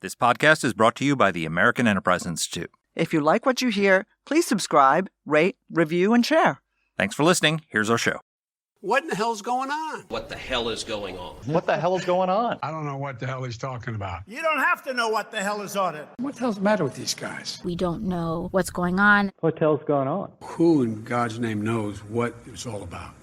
This podcast is brought to you by the American Enterprise Institute. If you like what you hear, please subscribe, rate, review, and share. Thanks for listening. Here's our show. What in the hell's going on? What the hell is going on? What the hell is going on? I don't know what the hell he's talking about. You don't have to know what the hell is on it. What the hell's the matter with these guys? We don't know what's going on. What the hell's going on? Who in God's name knows what it's all about?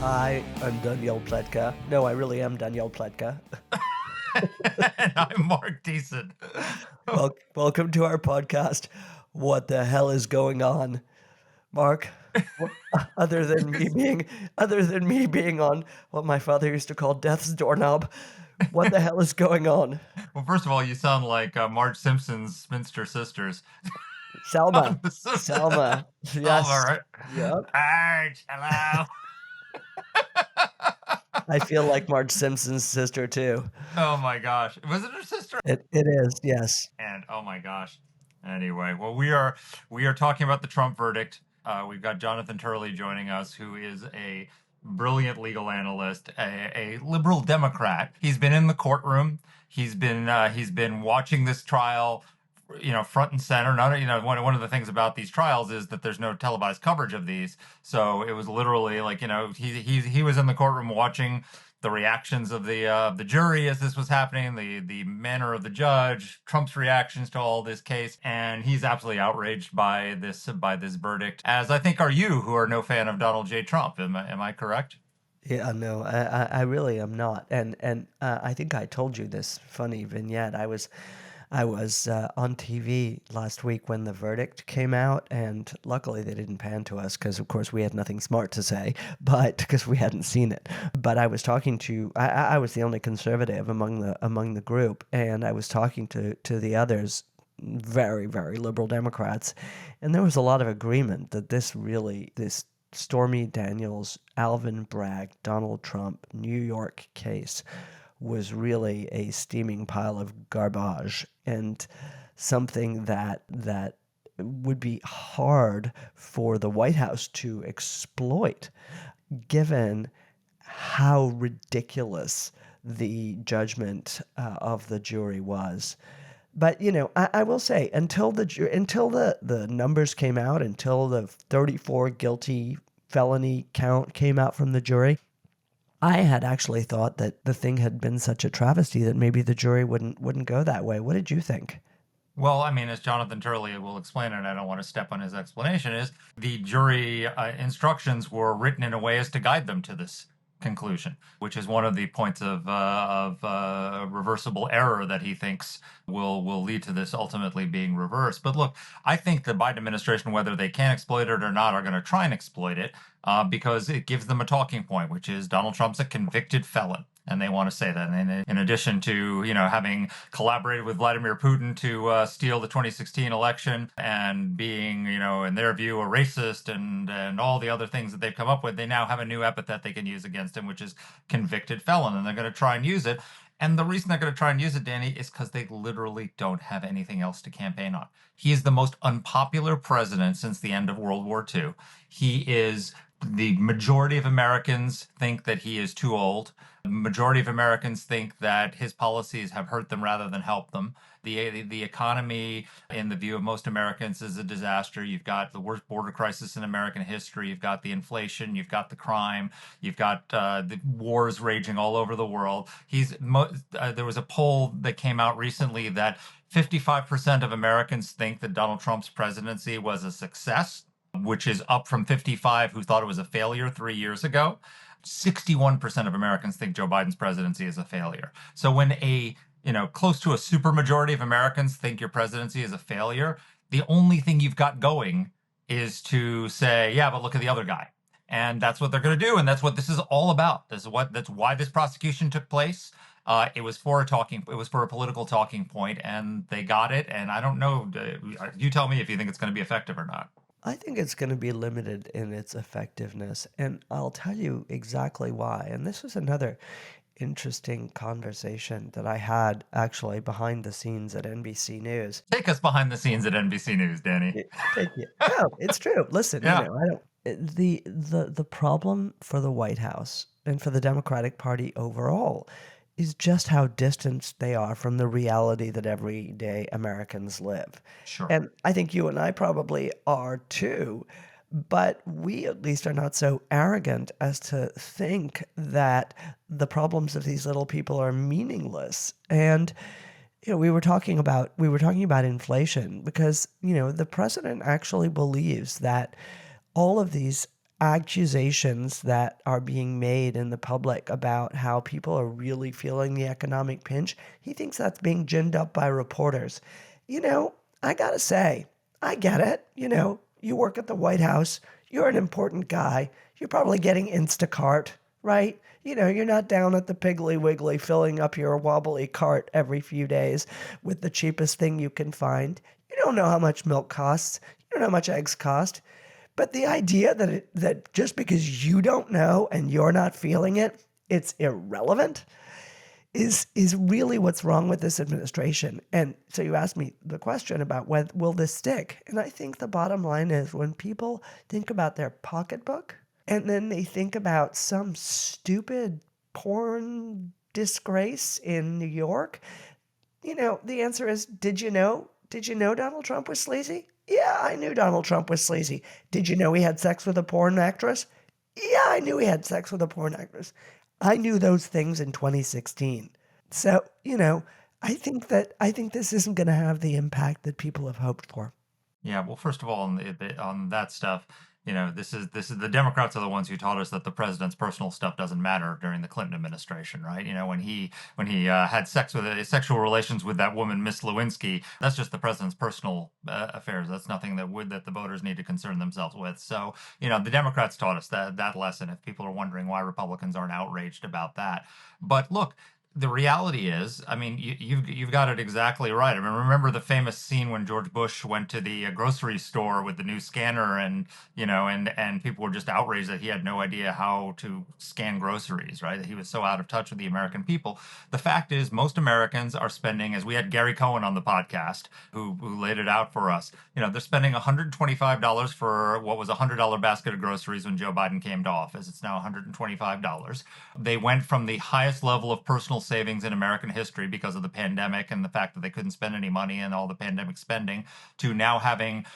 I am Danielle Pletka. No, I really am Danielle Pletka. And I'm Mark Deason. Welcome to our podcast. What the hell is going on, Mark? other than me being on what my father used to call death's doorknob. What the hell is going on? Well, first of all, you sound like Marge Simpson's spinster sisters. Selma. Yes. Selma, right? Yep. Marge, hello. I feel like Marge Simpson's sister too. Oh my gosh. Was it her sister? It is, yes. And oh my gosh. Anyway, well, we are talking about the Trump verdict. We've got Jonathan Turley joining us, who is a brilliant legal analyst, a liberal Democrat. He's been in the courtroom. He's been watching this trial, front and center. One of the things about these trials is that there's no televised coverage of these. So it was literally like, he was in the courtroom watching the reactions of the jury as this was happening, the manner of the judge, Trump's reactions to all this case, and he's absolutely outraged by this verdict. As I think are you, who are no fan of Donald J. Trump. Am I correct? Yeah, no, I really am not. And I think I told you this funny vignette. I was on TV last week when the verdict came out, and luckily they didn't pan to us because, of course, we had nothing smart to say, but because we hadn't seen it. But I was talking to, I was the only conservative among the group, and I was talking to the others, very, very liberal Democrats, and there was a lot of agreement that this Stormy Daniels, Alvin Bragg, Donald Trump, New York case was really a steaming pile of garbage and something that would be hard for the White House to exploit, given how ridiculous the judgment of the jury was. But I will say, until the numbers came out, until the 34 guilty felony count came out from the jury, I had actually thought that the thing had been such a travesty that maybe the jury wouldn't go that way. What did you think? Well, I mean, as Jonathan Turley will explain, and I don't want to step on his explanation, is the jury instructions were written in a way as to guide them to this conclusion, which is one of the points of reversible error that he thinks will lead to this ultimately being reversed. But look, I think the Biden administration, whether they can exploit it or not, are going to try and exploit it because it gives them a talking point, which is Donald Trump's a convicted felon. And they want to say that. And in addition to, having collaborated with Vladimir Putin to steal the 2016 election and being, in their view, a racist and all the other things that they've come up with, they now have a new epithet they can use against him, which is convicted felon. And they're going to try and use it. And the reason they're going to try and use it, Danny, is because they literally don't have anything else to campaign on. He is the most unpopular president since the end of World War II. The majority of Americans think that he is too old. The majority of Americans think that his policies have hurt them rather than helped them. The economy, in the view of most Americans, is a disaster. You've got the worst border crisis in American history. You've got the inflation. You've got the crime. You've got the wars raging all over the world. There was a poll that came out recently that 55% of Americans think that Donald Trump's presidency was a success, which is up from 55 who thought it was a failure 3 years ago. 61% of Americans think Joe Biden's presidency is a failure. So when close to a supermajority of Americans think your presidency is a failure, the only thing you've got going is to say, yeah, but look at the other guy. And that's what they're going to do. And that's what this is all about. That's why this prosecution took place. It was for a political talking point, and they got it. And I don't know. You tell me if you think it's going to be effective or not. I think it's going to be limited in its effectiveness, and I'll tell you exactly why. And this was another interesting conversation that I had actually behind the scenes at NBC News. Take us behind the scenes at NBC News, Danny. No, it's true. Listen, yeah. I don't. The problem for the White House and for the Democratic Party overall is just how distant they are from the reality that everyday Americans live. Sure. And I think you and I probably are too, but we at least are not so arrogant as to think that the problems of these little people are meaningless. And we were talking about inflation because, the president actually believes that all of these accusations that are being made in the public about how people are really feeling the economic pinch, he thinks that's being ginned up by reporters. I gotta say, I get it. You work at the White House, you're an important guy, you're probably getting Instacart, right? You're not down at the Piggly Wiggly filling up your wobbly cart every few days with the cheapest thing you can find. You don't know how much milk costs. You don't know how much eggs cost. But the idea that just because you don't know and you're not feeling it, it's irrelevant is really what's wrong with this administration. And so you asked me the question about will this stick? And I think the bottom line is when people think about their pocketbook and then they think about some stupid porn disgrace in New York, the answer is, did you know Donald Trump was sleazy? Yeah, I knew Donald Trump was sleazy. Did you know he had sex with a porn actress? Yeah, I knew he had sex with a porn actress. I knew those things in 2016. So, I think this isn't going to have the impact that people have hoped for. Yeah, well, first of all, on that stuff, this is the Democrats are the ones who taught us that the president's personal stuff doesn't matter during the Clinton administration, right? When he had sexual relations with that woman, Miss Lewinsky, that's just the president's personal affairs. That's nothing that the voters need to concern themselves with. So, the Democrats taught us that lesson. If people are wondering why Republicans aren't outraged about that, but look. The reality is, I mean, you've got it exactly right. I mean, remember the famous scene when George Bush went to the grocery store with the new scanner, and and people were just outraged that he had no idea how to scan groceries, right? That he was so out of touch with the American people. The fact is, most Americans are spending, as we had Gary Cohen on the podcast, who laid it out for us. They're spending $125 for what was a $100 basket of groceries when Joe Biden came to office. It's now $125. They went from the highest level of personal savings in American history because of the pandemic and the fact that they couldn't spend any money and all the pandemic spending, to now having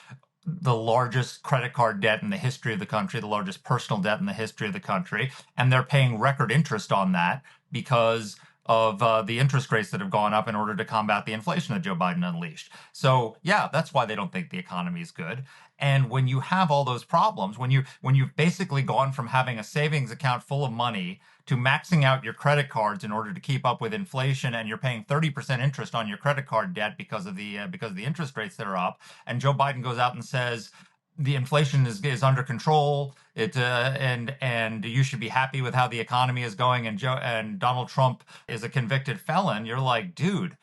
the largest credit card debt in the history of the country, the largest personal debt in the history of the country. And they're paying record interest on that because of the interest rates that have gone up in order to combat the inflation that Joe Biden unleashed. So, yeah, that's why they don't think the economy is good. And when you have all those problems, when you've basically gone from having a savings account full of money to maxing out your credit cards in order to keep up with inflation, and you're paying 30% interest on your credit card debt because of the interest rates that are up, and Joe Biden goes out and says the inflation is under control, and you should be happy with how the economy is going, and Donald Trump is a convicted felon, you're like, dude.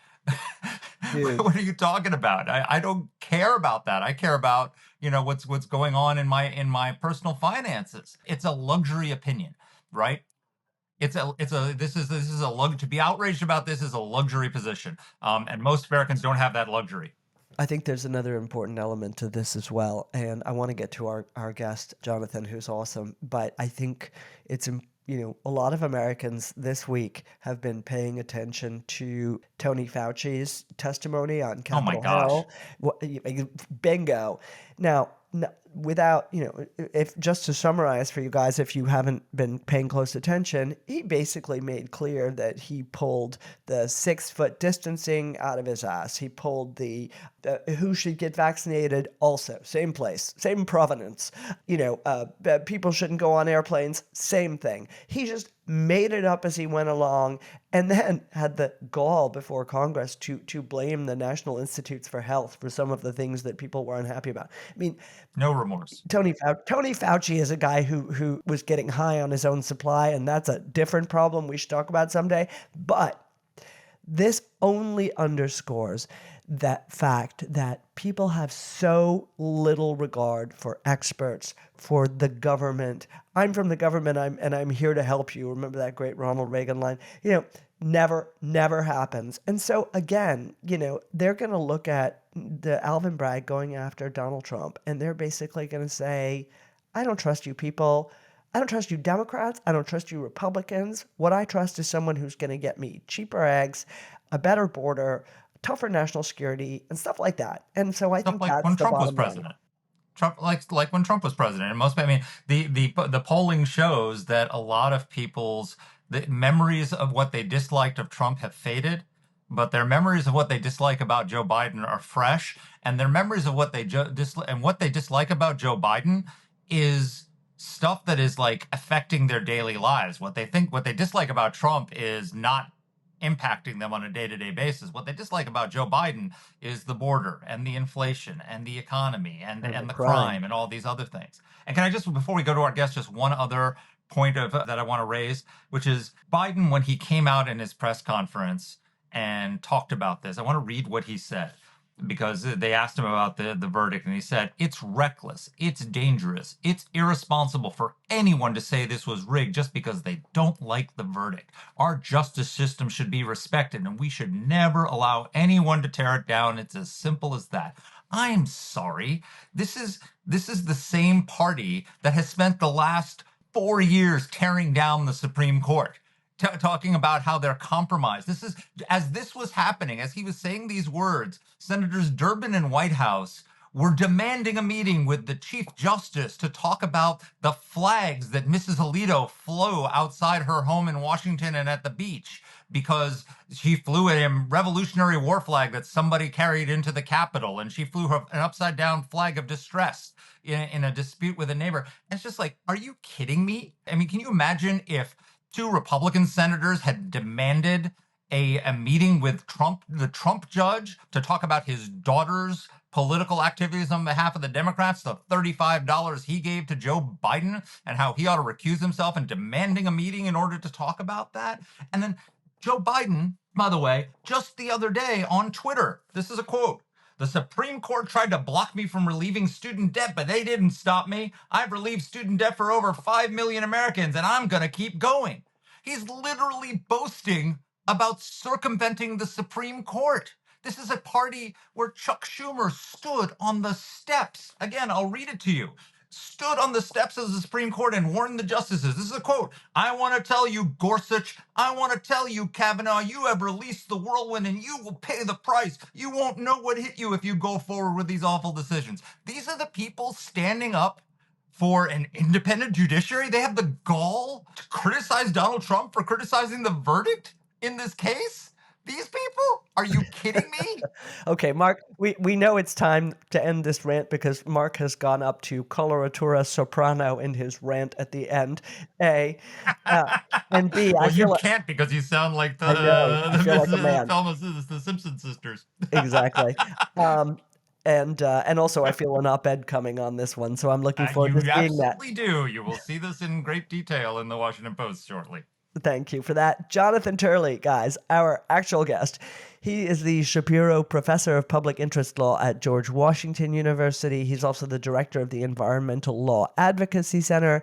What are you talking about? I don't care about that. I care about what's going on in my personal finances. It's a luxury opinion, right? This is a to be outraged about this is a luxury position, and most Americans don't have that luxury. I think there's another important element to this as well, and I want to get to our guest Jonathan, who's awesome. But I think it's a lot of Americans this week have been paying attention to Tony Fauci's testimony on Capitol Hill. Bingo. Now, without, if just to summarize for you guys, if you haven't been paying close attention, he basically made clear that he pulled the 6-foot distancing out of his ass. He pulled the who should get vaccinated also, same place, same provenance. People shouldn't go on airplanes, same thing. He just made it up as he went along, and then had the gall before Congress to blame the National Institutes for Health for some of the things that people were unhappy about. I mean, no remorse. Tony Fauci is a guy who was getting high on his own supply, and that's a different problem we should talk about someday. But this only underscores that fact that people have so little regard for experts, for the government. I'm from the government, I'm here to help you. Remember that great Ronald Reagan line? Never happens. And so again, they're going to look at the Alvin Bragg going after Donald Trump, and they're basically going to say, I don't trust you people. I don't trust you Democrats. I don't trust you Republicans. What I trust is someone who's going to get me cheaper eggs, a better border, tougher national security, and stuff like that. And so I think Stuff like that's when the Trump was bottom line. president. Trump, like when Trump was president, and most, I mean, the polling shows that a lot of people's the memories of what they disliked of Trump have faded, but their memories of what they dislike about Joe Biden are fresh, and their memories of what they dislike about Joe Biden is stuff that is like affecting their daily lives. What they dislike about Trump is not impacting them on a day-to-day basis. What they dislike about Joe Biden is the border and the inflation and the economy and the crime and all these other things. And can I just, before we go to our guest, just one other point of that I want to raise, which is Biden, when he came out in his press conference and talked about this, I want to read what he said, because they asked him about the verdict, and he said, "It's reckless, it's dangerous, it's irresponsible for anyone to say this was rigged just because they don't like the verdict. Our justice system should be respected, and we should never allow anyone to tear it down. It's as simple as that." I'm sorry. This is the same party that has spent the last 4 years tearing down the Supreme Court. Talking about how they're compromised. As this was happening, as he was saying these words, Senators Durbin and Whitehouse were demanding a meeting with the Chief Justice to talk about the flags that Mrs. Alito flew outside her home in Washington and at the beach, because she flew a Revolutionary War flag that somebody carried into the Capitol, and she flew an upside down flag of distress in a dispute with a neighbor. And it's just like, are you kidding me? I mean, can you imagine if 2 Republican senators had demanded a meeting with the Trump judge, to talk about his daughter's political activities on behalf of the Democrats, the $35 he gave to Joe Biden, and how he ought to recuse himself, and demanding a meeting in order to talk about that? And then Joe Biden, by the way, just the other day on Twitter, this is a quote: "The Supreme Court tried to block me from relieving student debt, but they didn't stop me. I've relieved student debt for over 5 million Americans, and I'm going to keep going." He's literally boasting about circumventing the Supreme Court. This is a party where Chuck Schumer stood on the steps. Again, I'll read it to you. Stood on the steps of the Supreme Court and warned the justices. This is a quote: "I want to tell you, Gorsuch, I want to tell you, Kavanaugh, you have released the whirlwind and you will pay the price. You won't know what hit you if you go forward with these awful decisions." These are the people standing up for an independent judiciary. They have the gall to criticize Donald Trump for criticizing the verdict in this case. These people? Are you kidding me? Okay, Mark, we know it's time to end this rant, because Mark has gone up to coloratura soprano in his rant at the end. A. And B, Well, I you feel like, can't, because you sound like I know, I feel like a man. the Simpson sisters. Exactly. And also I feel an op-ed coming on this one, so I'm looking forward to You seeing that. absolutely do. You will see this in great detail in the Washington Post shortly. Thank you for that. Jonathan Turley, guys, our actual guest. He is the Shapiro Professor of Public Interest Law at George Washington University. He's also the director of the Environmental Law Advocacy Center,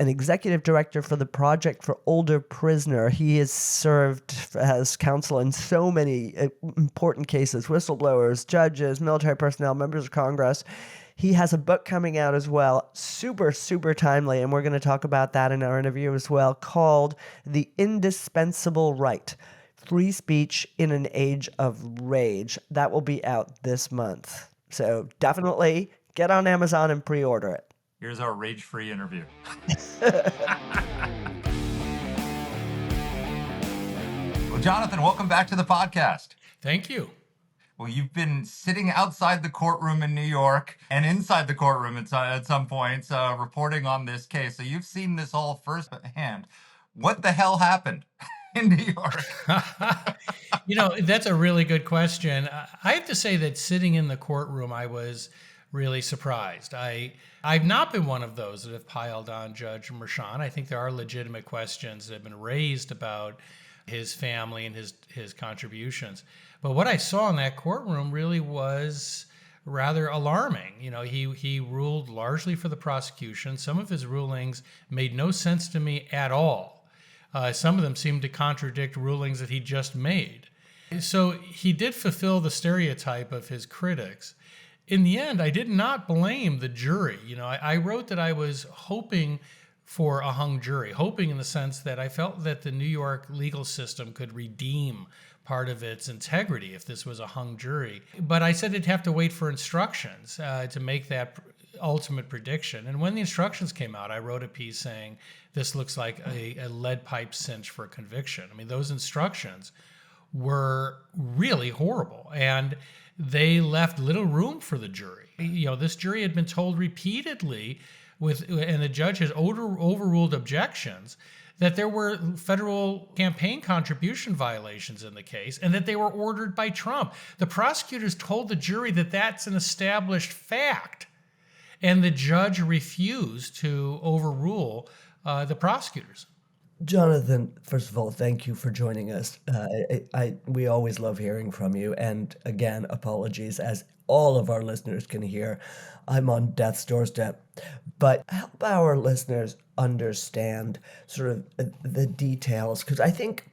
an executive director for the Project for Older Prisoner. He has served as counsel in so many important cases: whistleblowers, judges, military personnel, members of Congress. He has a book coming out as well, super, super timely, and we're going to talk about that in our interview as well, called The Indispensable Right: Free Speech in an Age of Rage. That will be out this month. So definitely get on Amazon and pre-order it. Here's our rage-free interview. Well, Jonathan, welcome back to the podcast. Thank you. Well, you've been sitting outside the courtroom in New York and inside the courtroom at some points, reporting on this case. So you've seen this all firsthand. What the hell happened in New York? That's a really good question. I have to say that sitting in the courtroom, I was really surprised. I've not been one of those that have piled on Judge Merchan. I think there are legitimate questions that have been raised about his family and his contributions. But what I saw in that courtroom really was rather alarming. He ruled largely for the prosecution. Some of his rulings made no sense to me at all. Some of them seemed to contradict rulings that he just made. So he did fulfill the stereotype of his critics. In the end, I did not blame the jury. I wrote that I was hoping for a hung jury, hoping in the sense that I felt that the New York legal system could redeem part of its integrity if this was a hung jury. But I said it'd have to wait for instructions to make that ultimate prediction. And when the instructions came out, I wrote a piece saying this looks like a lead pipe cinch for conviction. I mean, those instructions were really horrible, and they left little room for the jury. This jury had been told repeatedly, and the judge has overruled objections, that there were federal campaign contribution violations in the case and that they were ordered by Trump. The prosecutors told the jury that that's an established fact, and the judge refused to overrule the prosecutors. Jonathan, first of all, thank you for joining us. We always love hearing from you. And again, apologies, as all of our listeners can hear, I'm on death's doorstep. But help our listeners understand sort of the details, because I think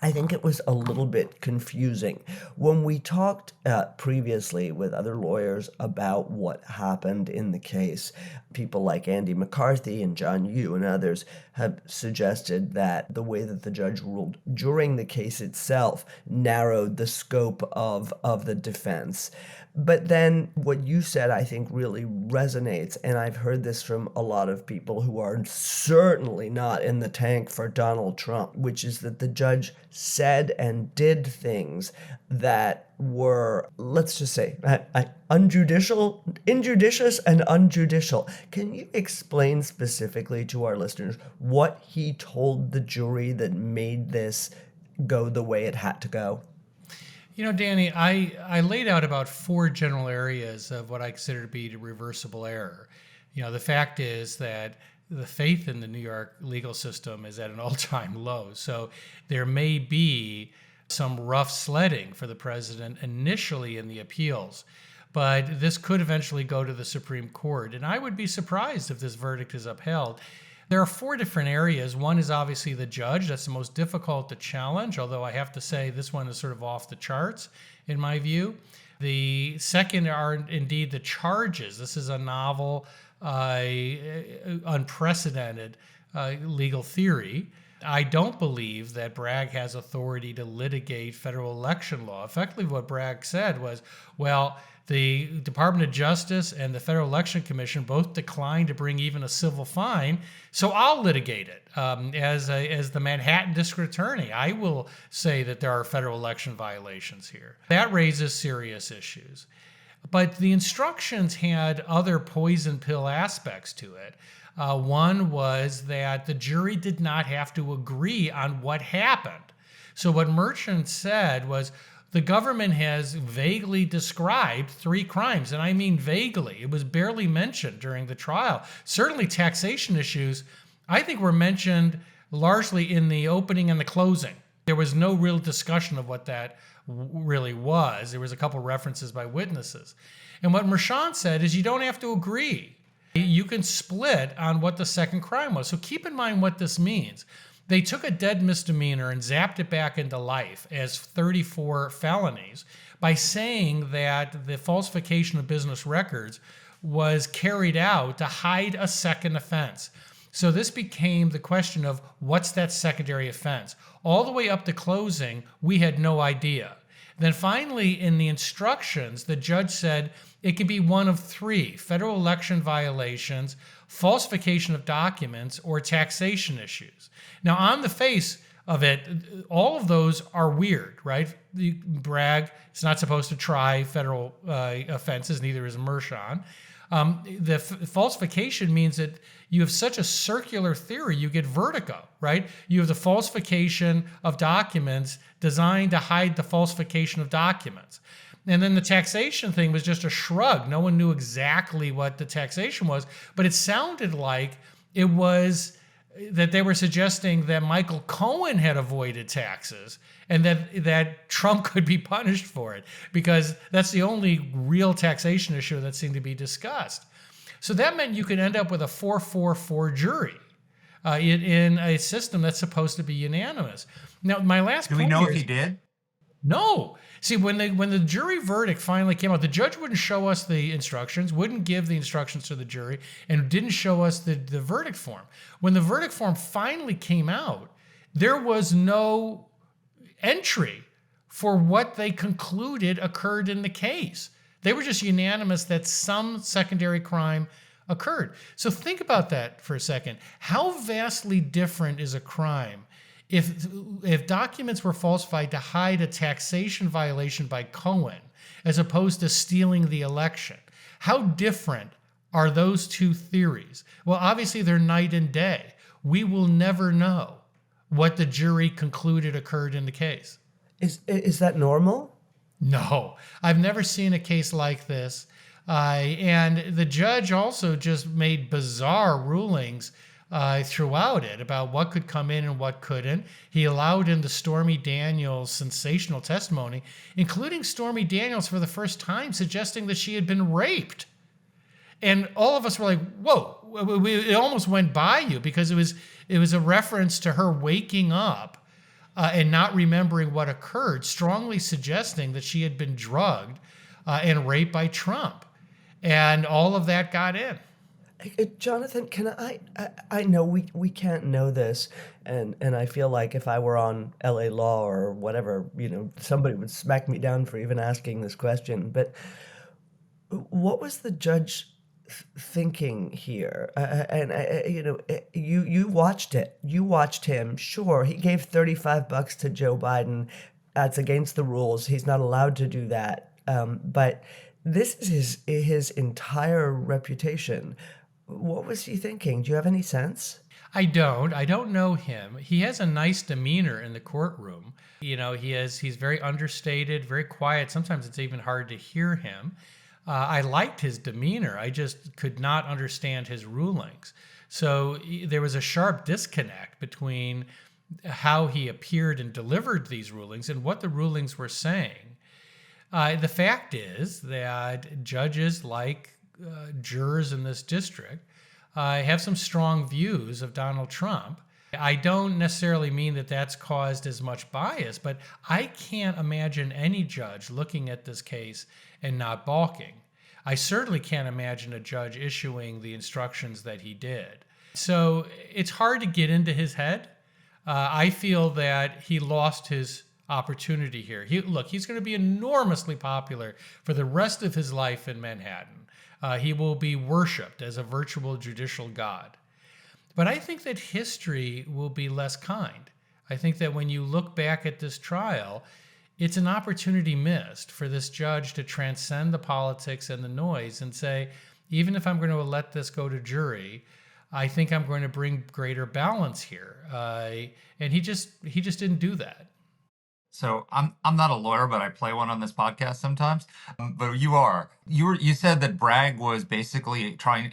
it was a little bit confusing. When we talked previously with other lawyers about what happened in the case, people like Andy McCarthy and John Yoo and others have suggested that the way that the judge ruled during the case itself narrowed the scope of the defense. But then what you said, I think, really resonates, and I've heard this from a lot of people who are certainly not in the tank for Donald Trump, which is that the judge said and did things that were, let's just say, injudicious and unjudicial. Can you explain specifically to our listeners what he told the jury that made this go the way it had to go? Danny, I laid out about 4 general areas of what I consider to be reversible error. The fact is that the faith in the New York legal system is at an all-time low. So there may be some rough sledding for the president initially in the appeals, but this could eventually go to the Supreme Court. And I would be surprised if this verdict is upheld. There are 4 different areas. One is obviously the judge. That's the most difficult to challenge, although I have to say this one is sort of off the charts in my view. The second are indeed the charges. This is a novel, unprecedented legal theory. I don't believe that Bragg has authority to litigate federal election law. Effectively, what Bragg said was, well, the Department of Justice and the Federal Election Commission both declined to bring even a civil fine, so I'll litigate it. As the Manhattan District Attorney, I will say that there are federal election violations here. That raises serious issues. But the instructions had other poison pill aspects to it. One was that the jury did not have to agree on what happened. So what Merchant said was, the government has vaguely described 3 crimes, and I mean vaguely. It was barely mentioned during the trial. Certainly taxation issues, I think, were mentioned largely in the opening and the closing. There was no real discussion of what that really was. There was a couple references by witnesses. And what Merchant said is you don't have to agree. You can split on what the second crime was. So keep in mind what this means. They took a dead misdemeanor and zapped it back into life as 34 felonies by saying that the falsification of business records was carried out to hide a second offense. So this became the question of what's that secondary offense? All the way up to closing, we had no idea. Then finally, in the instructions, the judge said it could be one of 3: federal election violations, falsification of documents, or taxation issues. Now, on the face of it, all of those are weird, right? Bragg is not supposed to try federal offenses, neither is Merchant. The falsification means that you have such a circular theory, you get vertigo, right? You have the falsification of documents designed to hide the falsification of documents. And then the taxation thing was just a shrug. No one knew exactly what the taxation was, but it sounded like it was that they were suggesting that Michael Cohen had avoided taxes and that Trump could be punished for it, because that's the only real taxation issue that seemed to be discussed. So that meant you could end up with a 4-4-4 jury in a system that's supposed to be unanimous. Now, my last point. Do we know if he did? No. See, when the jury verdict finally came out, the judge wouldn't show us the instructions, wouldn't give the instructions to the jury, and didn't show us the verdict form. When the verdict form finally came out, there was no entry for what they concluded occurred in the case. They were just unanimous that some secondary crime occurred. So think about that for a second. How vastly different is a crime if documents were falsified to hide a taxation violation by Cohen as opposed to stealing the election? How different are those two theories? Well, obviously they're night and day. We will never know what the jury concluded occurred in the case. Is that normal? No, I've never seen a case like this. And the judge also just made bizarre rulings throughout it about what could come in and what couldn't. He allowed in the Stormy Daniels sensational testimony, including Stormy Daniels for the first time suggesting that she had been raped. And all of us were like, whoa, it almost went by you, because it was a reference to her waking up and not remembering what occurred, strongly suggesting that she had been drugged and raped by Trump. And all of that got in. Jonathan, can I know we can't know this, and I feel like if I were on LA Law or whatever, somebody would smack me down for even asking this question. But what was the judge thinking here? You watched it. You watched him. Sure, he gave $35 to Joe Biden. That's against the rules. He's not allowed to do that. But this is his entire reputation. What was he thinking? Do you have any sense? I don't know him. He has a nice demeanor in the courtroom. He's very understated, very quiet. Sometimes it's even hard to hear him. I liked his demeanor. I just could not understand his rulings. So there was a sharp disconnect between how he appeared and delivered these rulings and what the rulings were saying. The fact is that judges, like jurors in this district, have some strong views of Donald Trump. I don't necessarily mean that that's caused as much bias, but I can't imagine any judge looking at this case and not balking. I certainly can't imagine a judge issuing the instructions that he did. So it's hard to get into his head. I feel that he lost his opportunity here. He's going to be enormously popular for the rest of his life in Manhattan. He will be worshipped as a virtual judicial god. But I think that history will be less kind. I think that when you look back at this trial, it's an opportunity missed for this judge to transcend the politics and the noise and say, even if I'm going to let this go to jury, I think I'm going to bring greater balance here. And he just didn't do that. So I'm not a lawyer, but I play one on this podcast sometimes. But you are. You said that Bragg was basically trying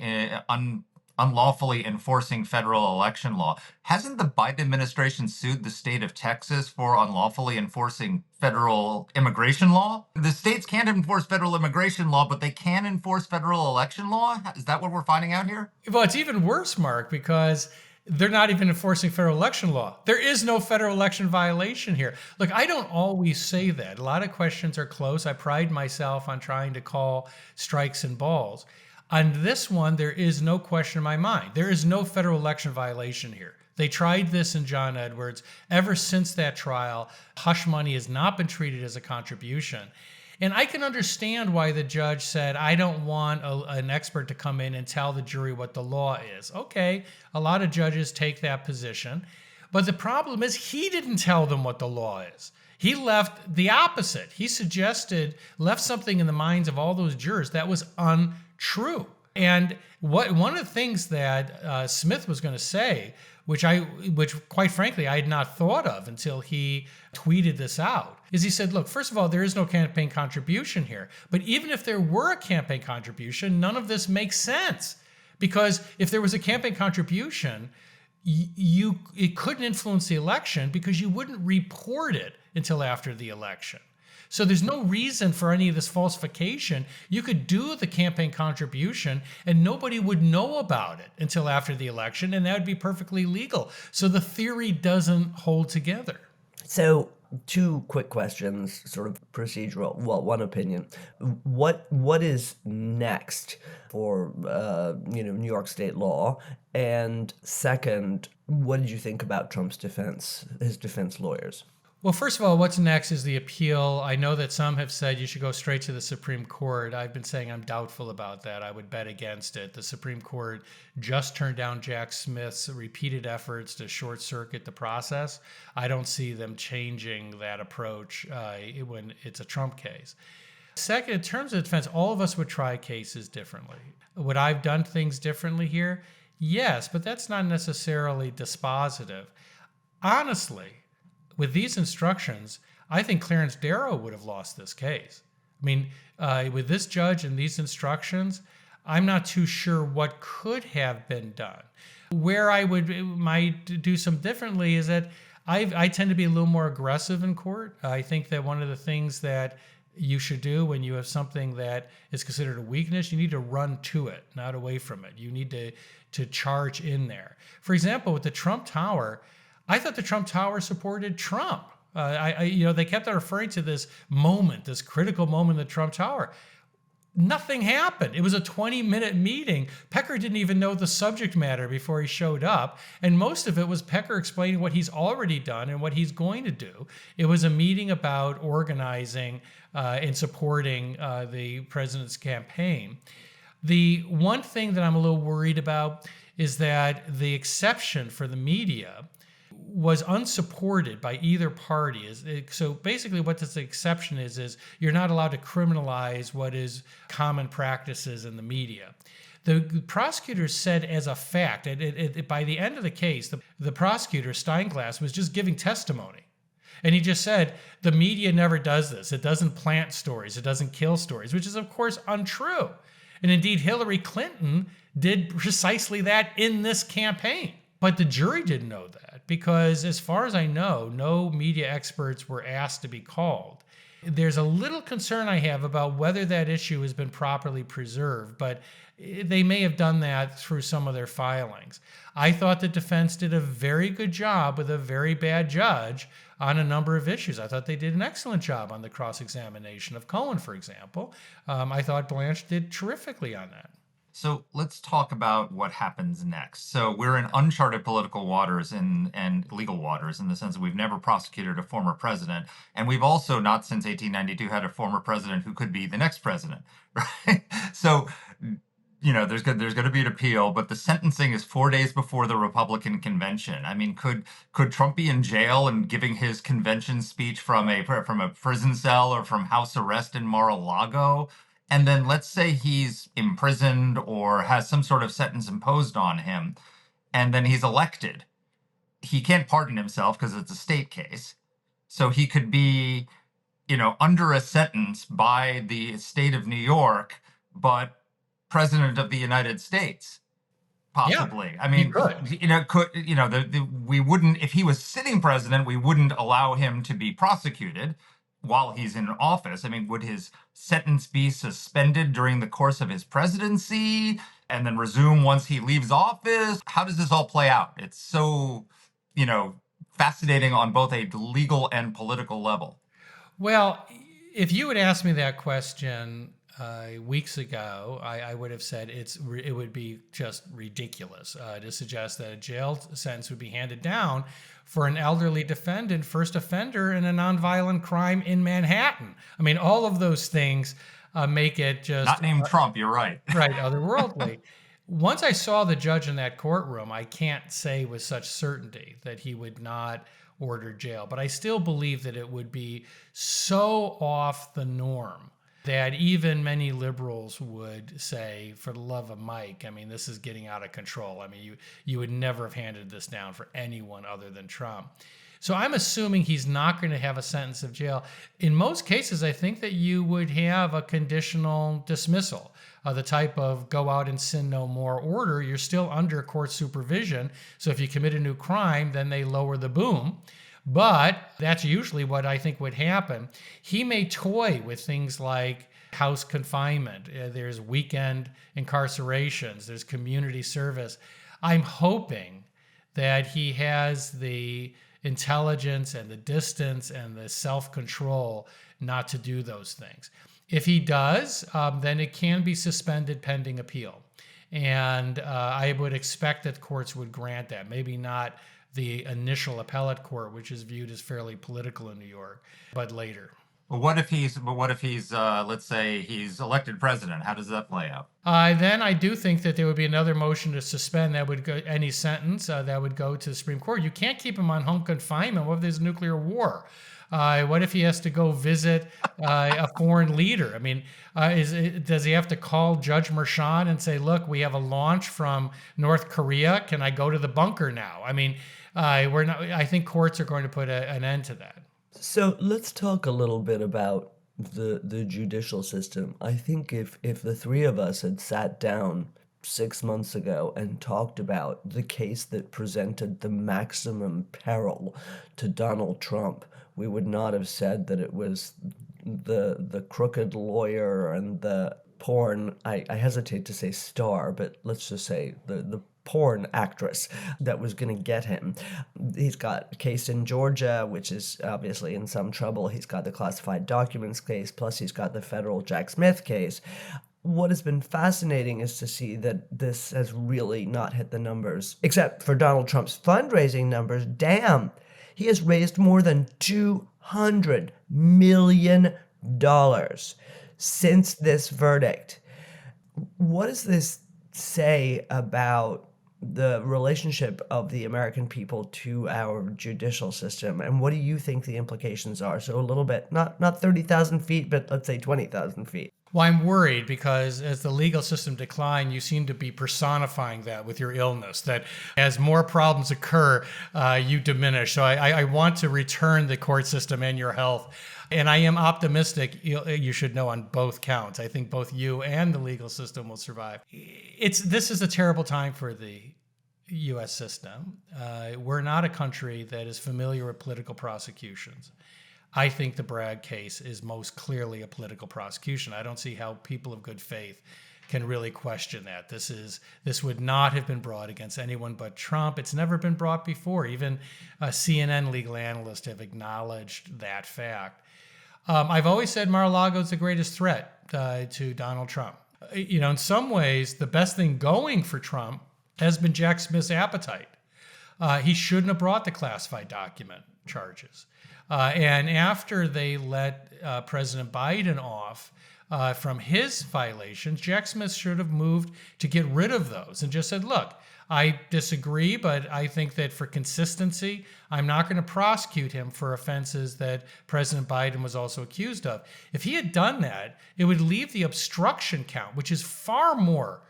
unlawfully enforcing federal election law. Hasn't the Biden administration sued the state of Texas for unlawfully enforcing federal immigration law? The states can't enforce federal immigration law, but they can enforce federal election law? Is that what we're finding out here? Well, it's even worse, Mark, because they're not even enforcing federal election law. There is no federal election violation here. Look, I don't always say that. A lot of questions are close. I pride myself on trying to call strikes and balls. On this one, there is no question in my mind. There is no federal election violation here. They tried this in John Edwards. Ever since that trial, hush money has not been treated as a contribution. And I can understand why the judge said, I don't want an expert to come in and tell the jury what the law is. Okay, a lot of judges take that position. But the problem is he didn't tell them what the law is. He left the opposite. He left something in the minds of all those jurors that was untrue. And one of the things that Smith was going to say, which quite frankly I had not thought of until he tweeted this out, is he said, look, first of all, there is no campaign contribution here. But even if there were a campaign contribution, none of this makes sense. Because if there was a campaign contribution, it couldn't influence the election because you wouldn't report it until after the election. So there's no reason for any of this falsification. You could do the campaign contribution and nobody would know about it until after the election, and that would be perfectly legal. So the theory doesn't hold together. So Two quick questions, sort of procedural. Well, one opinion. What is next for New York State law? And second, what did you think about Trump's defense, his defense lawyers? Well, first of all, what's next is the appeal. I know that some have said you should go straight to the Supreme Court. I've been saying I'm doubtful about that. I would bet against it. The Supreme Court just turned down Jack Smith's repeated efforts to short circuit the process. I don't see them changing that approach when it's a Trump case. Second, in terms of defense, all of us would try cases differently. Would I have done things differently here? Yes, but that's not necessarily dispositive. Honestly, with these instructions, I think Clarence Darrow would have lost this case. I mean, with this judge and these instructions, I'm not too sure what could have been done. Where I might do some differently is that I tend to be a little more aggressive in court. I think that one of the things that you should do when you have something that is considered a weakness, you need to run to it, not away from it. You need to charge in there. For example, with the Trump Tower, I thought the Trump Tower supported Trump. They kept on referring to this moment, this critical moment in the Trump Tower. Nothing happened. It was a 20-minute meeting. Pecker didn't even know the subject matter before he showed up. And most of it was Pecker explaining what he's already done and what he's going to do. It was a meeting about organizing and supporting the president's campaign. The one thing that I'm a little worried about is that the exception for the media was unsupported by either party. So basically what this exception is you're not allowed to criminalize what is common practices in the media. The prosecutors said as a fact, by the end of the case, the prosecutor, Steinglass, was just giving testimony. And he just said, the media never does this. It doesn't plant stories. It doesn't kill stories, which is, of course, untrue. And indeed, Hillary Clinton did precisely that in this campaign. But the jury didn't know that because, as far as I know, no media experts were asked to be called. There's a little concern I have about whether that issue has been properly preserved, but they may have done that through some of their filings. I thought the defense did a very good job with a very bad judge on a number of issues. I thought they did an excellent job on the cross-examination of Cohen, for example. I thought Blanche did terrifically on that. So let's talk about what happens next. So we're in uncharted political waters and legal waters in the sense that we've never prosecuted a former president. And we've also not since 1892 had a former president who could be the next president, right? So, there's going to be an appeal, but the sentencing is 4 days before the Republican convention. I mean, could Trump be in jail and giving his convention speech from a prison cell or from house arrest in Mar-a-Lago? And then let's say he's imprisoned or has some sort of sentence imposed on him, and then he's elected. He can't pardon himself because it's a state case. So he could be, under a sentence by the state of New York, but president of the United States, possibly. Yeah, I mean, we wouldn't, if he was sitting president, we wouldn't allow him to be prosecuted while he's in office. I mean, would his sentence be suspended during the course of his presidency and then resume once he leaves office? How does this all play out? It's so, fascinating on both a legal and political level. Well, if you had asked me that question weeks ago, I would have said it would be just ridiculous to suggest that a jail sentence would be handed down for an elderly defendant, first offender in a nonviolent crime in Manhattan. I mean, all of those things make it just... Not named Trump, you're right. Right, otherworldly. Once I saw the judge in that courtroom, I can't say with such certainty that he would not order jail, but I still believe that it would be so off the norm that even many liberals would say, for the love of Mike, I mean, this is getting out of control. I mean, you would never have handed this down for anyone other than Trump. So I'm assuming he's not going to have a sentence of jail. In most cases, I think that you would have a conditional dismissal, the type of go out and sin no more order. You're still under court supervision. So if you commit a new crime, then they lower the boom. But that's usually what I think would happen. He may toy with things like house confinement. There's weekend incarcerations. There's community service. I'm hoping that he has the intelligence and the distance and the self-control not to do those things. If he does, then it can be suspended pending appeal. And I would expect that courts would grant that. Maybe not the initial appellate court, which is viewed as fairly political in New York, but later. But what if he's, let's say he's elected president? How does that play out? Then I do think that there would be another motion to suspend that would go any sentence that would go to the Supreme Court. You can't keep him on home confinement. What if there's nuclear war? What if he has to go visit a foreign leader? I mean, does he have to call Judge Merchan and say, look, we have a launch from North Korea. Can I go to the bunker now? I mean, I think courts are going to put an end to that. So let's talk a little bit about the judicial system. I think if the three of us had sat down 6 months ago and talked about the case that presented the maximum peril to Donald Trump, we would not have said that it was the crooked lawyer and the porn, I hesitate to say star, but let's just say the porn actress that was going to get him. He's got a case in Georgia, which is obviously in some trouble. He's got the classified documents case, plus he's got the federal Jack Smith case. What has been fascinating is to see that this has really not hit the numbers, except for Donald Trump's fundraising numbers. Damn, he has raised more than $200 million since this verdict. What does this say about the relationship of the American people to our judicial system, and what do you think the implications are? So a little bit, not 30,000 feet, but let's say 20,000 feet. Well, I'm worried because as the legal system declines, you seem to be personifying that with your illness, that as more problems occur, you diminish. So I want to return the court system and your health. And I am optimistic, you should know, on both counts. I think both you and the legal system will survive. This is a terrible time for the U.S. system. We're not a country that is familiar with political prosecutions. I think the Bragg case is most clearly a political prosecution. I don't see how people of good faith can really question that. This would not have been brought against anyone but Trump. It's never been brought before. Even CNN legal analysts have acknowledged that fact. I've always said Mar-a-Lago is the greatest threat to Donald Trump. In some ways, the best thing going for Trump has been Jack Smith's appetite. He shouldn't have brought the classified document charges. And after they let President Biden off from his violations, Jack Smith should have moved to get rid of those and just said, look, I disagree, but I think that for consistency, I'm not going to prosecute him for offenses that President Biden was also accused of. If he had done that, it would leave the obstruction count, which is far more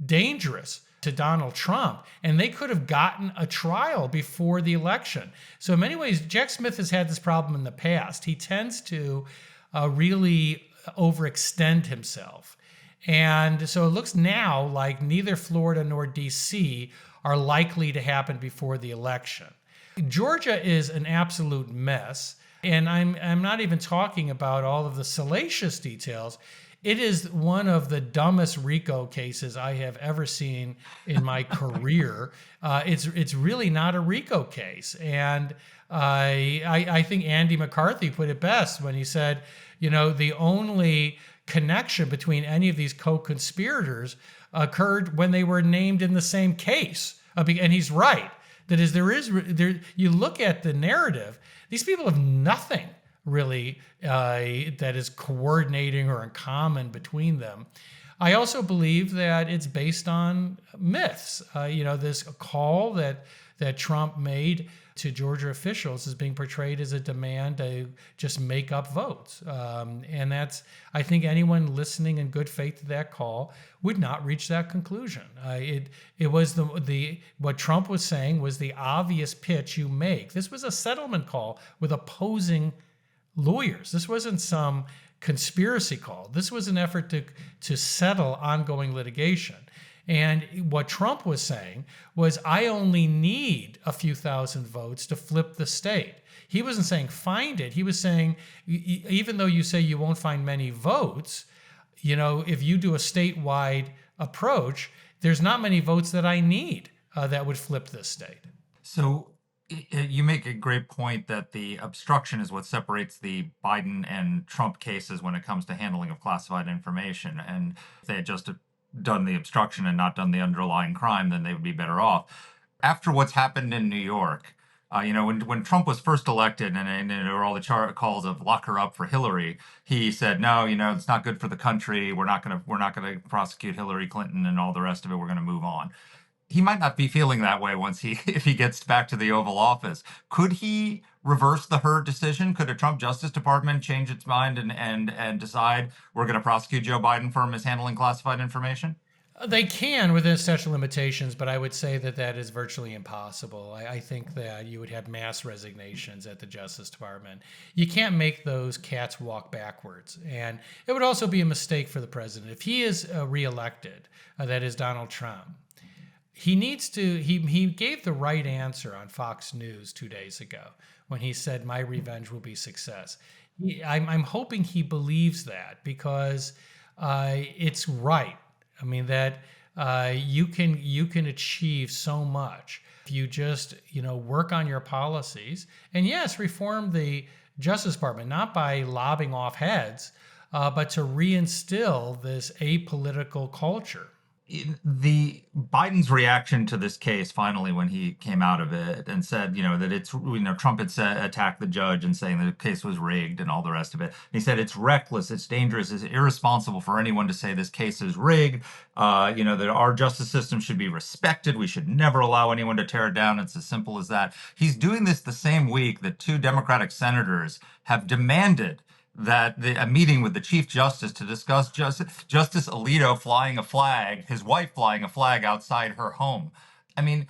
dangerous to Donald Trump, and they could have gotten a trial before the election. So in many ways, Jack Smith has had this problem in the past. He tends to really overextend himself. And so it looks now like neither Florida nor D.C. are likely to happen before the election. Georgia is an absolute mess, and I'm not even talking about all of the salacious details. It is one of the dumbest RICO cases I have ever seen in my career. It's really not a RICO case. And I think Andy McCarthy put it best when he said, the only connection between any of these co-conspirators occurred when they were named in the same case. And he's right. That is, you look at the narrative, these people have nothing really that is coordinating or in common between them. I also believe that it's based on myths. This call that Trump made to Georgia officials is being portrayed as a demand to just make up votes. And I think anyone listening in good faith to that call would not reach that conclusion. It was what Trump was saying was the obvious pitch you make. This was a settlement call with opposing lawyers. This wasn't some conspiracy call. This was an effort to settle ongoing litigation. And what Trump was saying was, I only need a few thousand votes to flip the state. He wasn't saying find it. He was saying, even though you say you won't find many votes, if you do a statewide approach, there's not many votes that I need that would flip this state. So You make a great point that the obstruction is what separates the Biden and Trump cases when it comes to handling of classified information. And if they had just done the obstruction and not done the underlying crime, then they would be better off. After what's happened in New York, when Trump was first elected and there were all the calls of lock her up for Hillary, he said, no, it's not good for the country. We're not gonna prosecute Hillary Clinton and all the rest of it. We're gonna move on. He might not be feeling that way if he gets back to the Oval Office. Could he reverse the Hurd decision? Could a Trump Justice Department change its mind and decide we're going to prosecute Joe Biden for mishandling classified information? They can within statute of limitations, but I would say that is virtually impossible. I think that you would have mass resignations at the Justice Department. You can't make those cats walk backwards. And it would also be a mistake for the president. If he is reelected, that is Donald Trump, he needs to, he gave the right answer on Fox News 2 days ago when he said, my revenge will be success. I'm hoping he believes that because it's right. I mean, that you can achieve so much if you just, work on your policies. And yes, reform the Justice Department, not by lobbing off heads, but to reinstill this apolitical culture. The Biden's reaction to this case finally when he came out of it and said, that it's, Trump had attacked the judge and saying the case was rigged and all the rest of it. He said it's reckless, it's dangerous, it's irresponsible for anyone to say this case is rigged. That our justice system should be respected. We should never allow anyone to tear it down. It's as simple as that. He's doing this the same week that 2 Democratic senators have demanded that a meeting with the Chief Justice to discuss Justice Alito flying a flag, his wife flying a flag outside her home. I mean,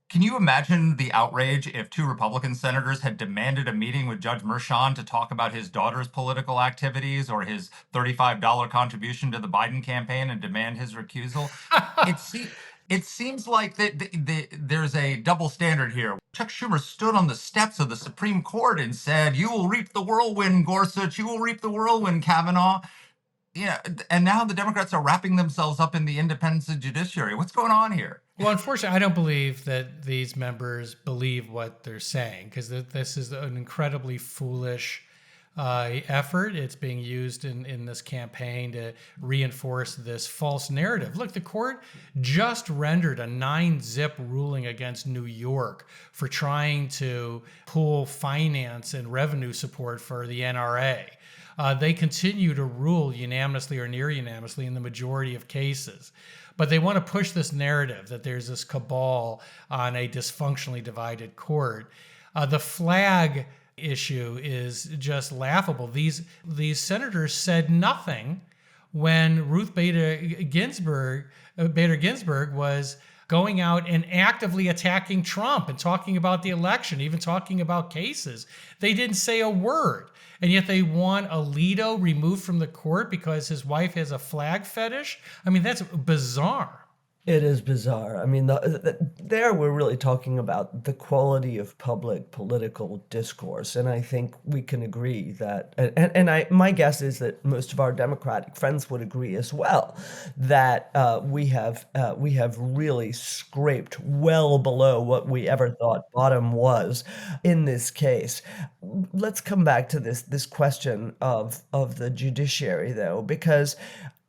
can you imagine the outrage if 2 Republican senators had demanded a meeting with Judge Merchan to talk about his daughter's political activities or his $35 contribution to the Biden campaign and demand his recusal? It seems like there's a double standard here. Chuck Schumer stood on the steps of the Supreme Court and said, you will reap the whirlwind, Gorsuch. You will reap the whirlwind, Kavanaugh. And now the Democrats are wrapping themselves up in the independence of the judiciary. What's going on here? Well, unfortunately, I don't believe that these members believe what they're saying because this is an incredibly foolish effort. It's being used in this campaign to reinforce this false narrative. Look, the court just rendered a 9-zip ruling against New York for trying to pull finance and revenue support for the NRA. They continue to rule unanimously or near unanimously in the majority of cases. But they want to push this narrative that there's this cabal on a dysfunctionally divided court. The flag issue is just laughable. These senators said nothing when Ruth Bader Ginsburg was going out and actively attacking Trump and talking about the election, even talking about cases. They didn't say a word. And yet they want Alito removed from the court because his wife has a flag fetish. I mean, that's bizarre. It is bizarre. I mean, there we're really talking about the quality of public political discourse, and I think we can agree that, my guess is that most of our Democratic friends would agree as well, that we have really scraped well below what we ever thought bottom was in this case. Let's come back to this question of the judiciary, though, because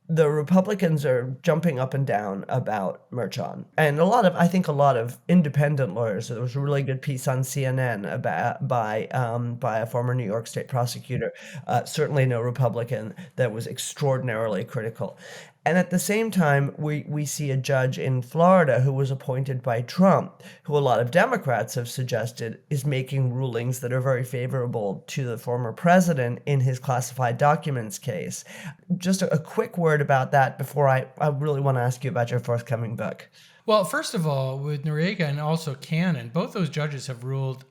the Republicans are jumping up and down about Merchan. And I think a lot of independent lawyers, there was a really good piece on CNN by a former New York State prosecutor, certainly no Republican, that was extraordinarily critical. And at the same time, we see a judge in Florida who was appointed by Trump, who a lot of Democrats have suggested is making rulings that are very favorable to the former president in his classified documents case. Just a quick word about that before I really want to ask you about your forthcoming book. Well, first of all, with Noriega and also Cannon, both those judges have ruled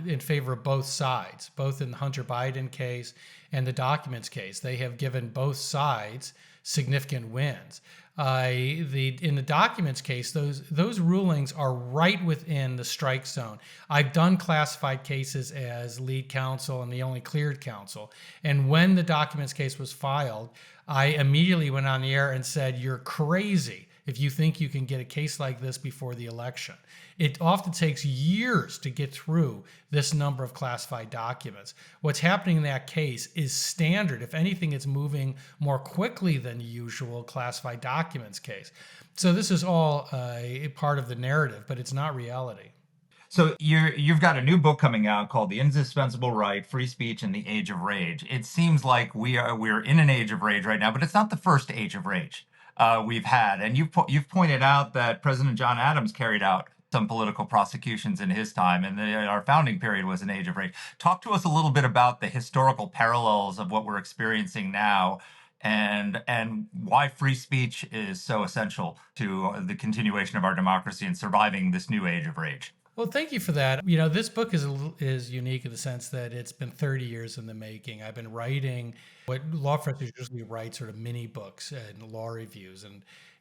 in favor of both sides, both in the Hunter Biden case and the documents case. They have given both sides significant wins. In the documents case, those rulings are right within the strike zone. I've done classified cases as lead counsel and the only cleared counsel. And when the documents case was filed, I immediately went on the air and said, "You're crazy if you think you can get a case like this before the election. It often takes years to get through this number of classified documents. What's happening in that case is standard. If anything, it's moving more quickly than the usual classified documents case. So this is all a part of the narrative, but it's not reality. So you've got a new book coming out called The Indispensable Right, Free Speech in the Age of Rage. It seems like we're in an age of rage right now, but it's not the first age of rage we've had. And you've pointed out that President John Adams carried out some political prosecutions in his time, and our founding period was an age of rage. Talk to us a little bit about the historical parallels of what we're experiencing now, and why free speech is so essential to the continuation of our democracy and surviving this new age of rage. Well, thank you for that. This book is unique in the sense that it's been 30 years in the making. I've been writing what law professors usually write, sort of mini books and law reviews,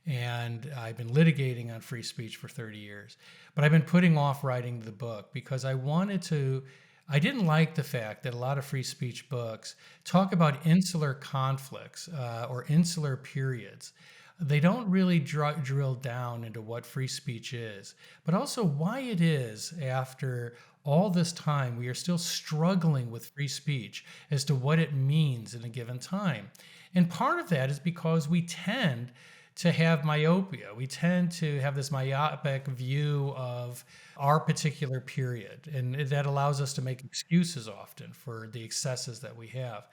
and I've been litigating on free speech for 30 years. But I've been putting off writing the book because I didn't like the fact that a lot of free speech books talk about insular conflicts or insular periods. They don't really drill down into what free speech is, but also why it is after all this time we are still struggling with free speech as to what it means in a given time. And part of that is because we tend to have myopia. We tend to have this myopic view of our particular period, and that allows us to make excuses often for the excesses that we have.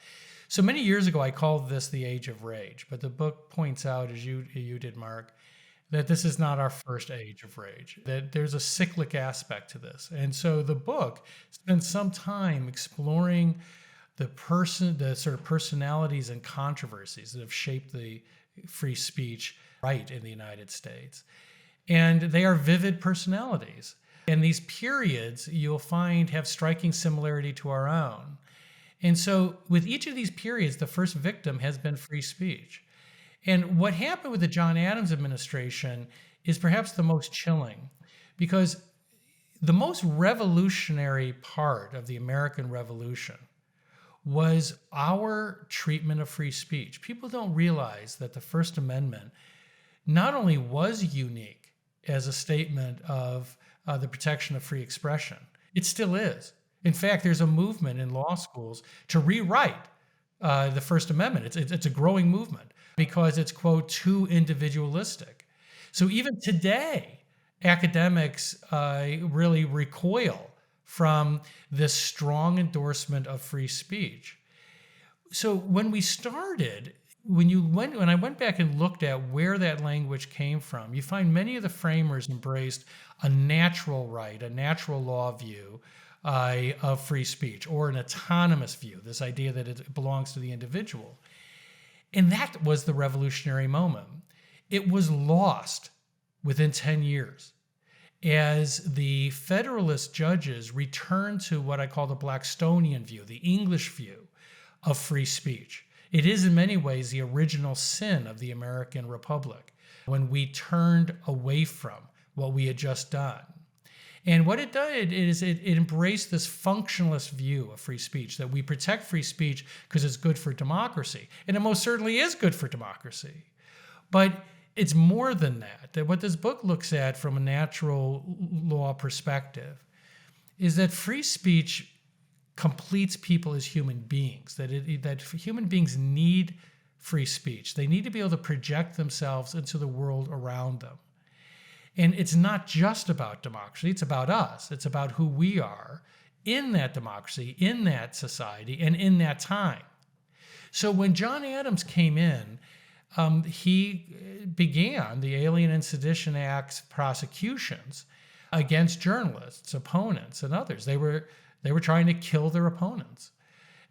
So many years ago, I called this the Age of Rage, but the book points out, as you did, Mark, that this is not our first age of rage, that there's a cyclic aspect to this. And so the book spends some time exploring the sort of personalities and controversies that have shaped the free speech right in the United States. And they are vivid personalities. And these periods, you'll find, have striking similarity to our own. And so with each of these periods, the first victim has been free speech. And what happened with the John Adams administration is perhaps the most chilling, because the most revolutionary part of the American Revolution was our treatment of free speech. People don't realize that the First Amendment not only was unique as a statement of the protection of free expression, it still is. In fact, there's a movement in law schools to rewrite the First Amendment. It's a growing movement because it's, quote, too individualistic. So even today, academics really recoil from this strong endorsement of free speech. So when we started, when I went back and looked at where that language came from, you find many of the framers embraced a natural right, a natural law view of free speech, or an autonomous view, this idea that it belongs to the individual. And that was the revolutionary moment. It was lost within 10 years as the Federalist judges returned to what I call the Blackstonian view, the English view of free speech. It is in many ways the original sin of the American Republic, when we turned away from what we had just done. And what it did is it embraced this functionalist view of free speech, that we protect free speech because it's good for democracy. And it most certainly is good for democracy. But it's more than that. That what this book looks at from a natural law perspective is that free speech completes people as human beings, that human beings need free speech. They need to be able to project themselves into the world around them. And it's not just about democracy, it's about us. It's about who we are in that democracy, in that society, and in that time. So when John Adams came in, he began the Alien and Sedition Act's prosecutions against journalists, opponents, and others. They were trying to kill their opponents.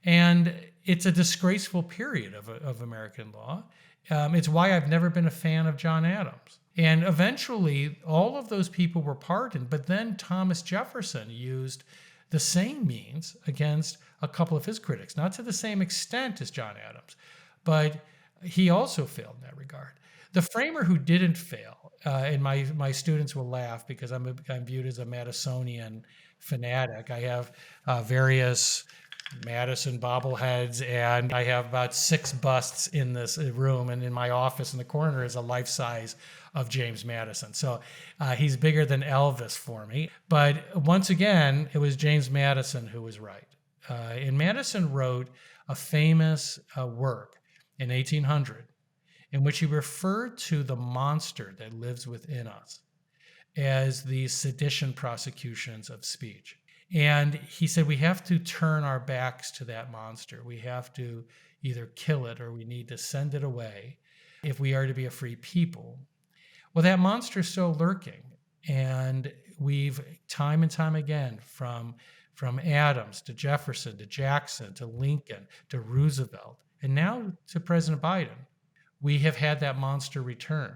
And it's a disgraceful period of American law. It's why I've never been a fan of John Adams. And eventually, all of those people were pardoned, but then Thomas Jefferson used the same means against a couple of his critics, not to the same extent as John Adams, but he also failed in that regard. The framer who didn't fail, and my students will laugh because I'm viewed as a Madisonian fanatic. I have various Madison bobbleheads, and I have about 6 busts in this room, and in my office in the corner is a life size of James Madison. So he's bigger than Elvis for me. But once again, it was James Madison who was right. And Madison wrote a famous work in 1800 in which he referred to the monster that lives within us as the sedition prosecutions of speech. And he said we have to turn our backs to that monster. We have to either kill it or we need to send it away if we are to be a free people. Well, that monster is still lurking. And we've time and time again, from Adams to Jefferson to Jackson to Lincoln to Roosevelt, and now to President Biden, we have had that monster return.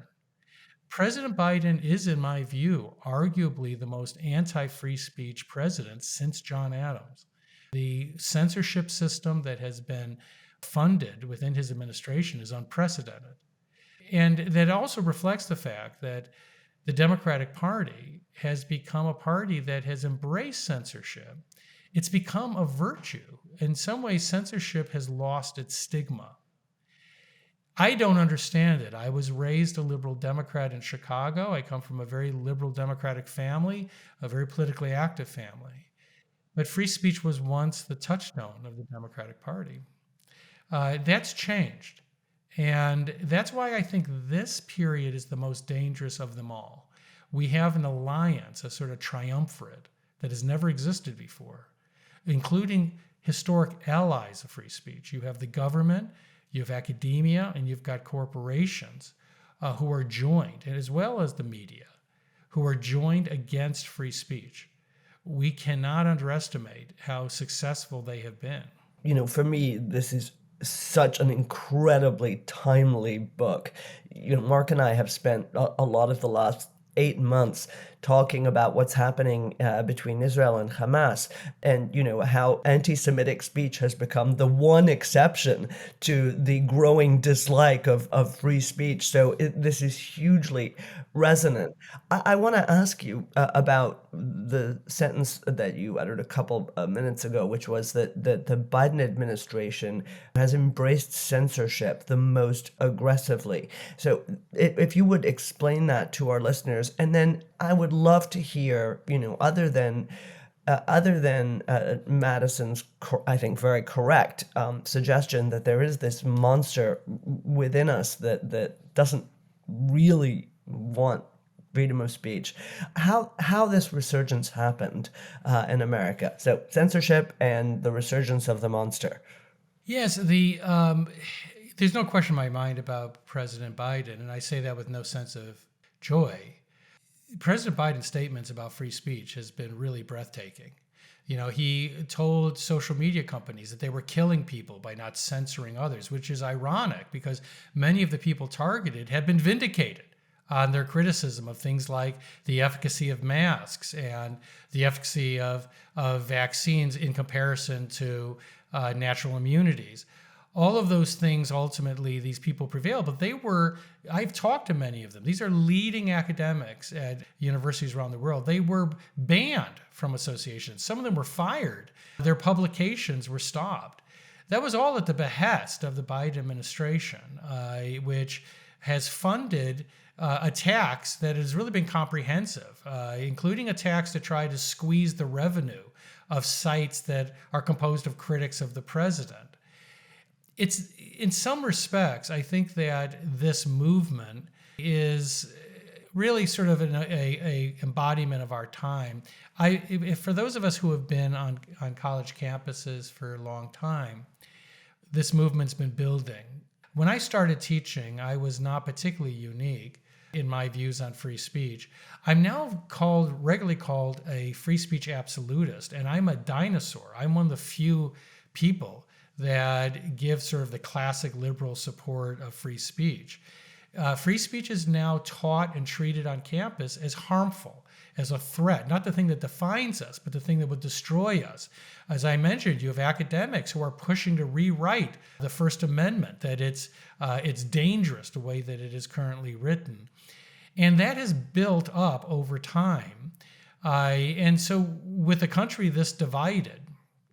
President Biden is, in my view, arguably the most anti-free speech president since John Adams. The censorship system that has been funded within his administration is unprecedented. And that also reflects the fact that the Democratic Party has become a party that has embraced censorship. It's become a virtue. In some ways, censorship has lost its stigma. I don't understand it. I was raised a liberal Democrat in Chicago. I come from a very liberal Democratic family, a very politically active family. But free speech was once the touchstone of the Democratic Party. That's changed. And that's why I think this period is the most dangerous of them all. We have an alliance, a sort of triumvirate that has never existed before, including historic allies of free speech. You have the government, you have academia, and you've got corporations who are joined, and as well as the media, who are joined against free speech. We cannot underestimate how successful they have been. You know, for me, this is such an incredibly timely book. You know, Mark and I have spent a lot of the last 8 months talking about what's happening between Israel and Hamas, and you know how anti-Semitic speech has become the one exception to the growing dislike of free speech. So this is hugely resonant. I want to ask you about the sentence that you uttered a couple of minutes ago, which was that the Biden administration has embraced censorship the most aggressively. So if you would explain that to our listeners, and then I would love to hear, you know, other than Madison's, I think, very correct suggestion that there is this monster within us that doesn't really want freedom of speech, how this resurgence happened in America. So censorship and the resurgence of the monster. Yes, there's no question in my mind about President Biden, and I say that with no sense of joy. President Biden's statements about free speech has been really breathtaking. You know, he told social media companies that they were killing people by not censoring others, which is ironic because many of the people targeted had been vindicated on their criticism of things like the efficacy of masks and the efficacy of vaccines in comparison to natural immunities. All of those things, ultimately, these people prevailed, but I've talked to many of them. These are leading academics at universities around the world. They were banned from associations. Some of them were fired. Their publications were stopped. That was all at the behest of the Biden administration, which has funded attacks that has really been comprehensive, including attacks to try to squeeze the revenue of sites that are composed of critics of the president. It's, in some respects, I think that this movement is really sort of a embodiment of our time. For those of us who have been on college campuses for a long time, this movement's been building. When I started teaching, I was not particularly unique in my views on free speech. I'm now regularly called a free speech absolutist, and I'm a dinosaur. I'm one of the few people that give sort of the classic liberal support of free speech. Free speech is now taught and treated on campus as harmful, as a threat, not the thing that defines us, but the thing that would destroy us. As I mentioned, you have academics who are pushing to rewrite the First Amendment, that it's dangerous the way that it is currently written. And that has built up over time. And so with a country this divided,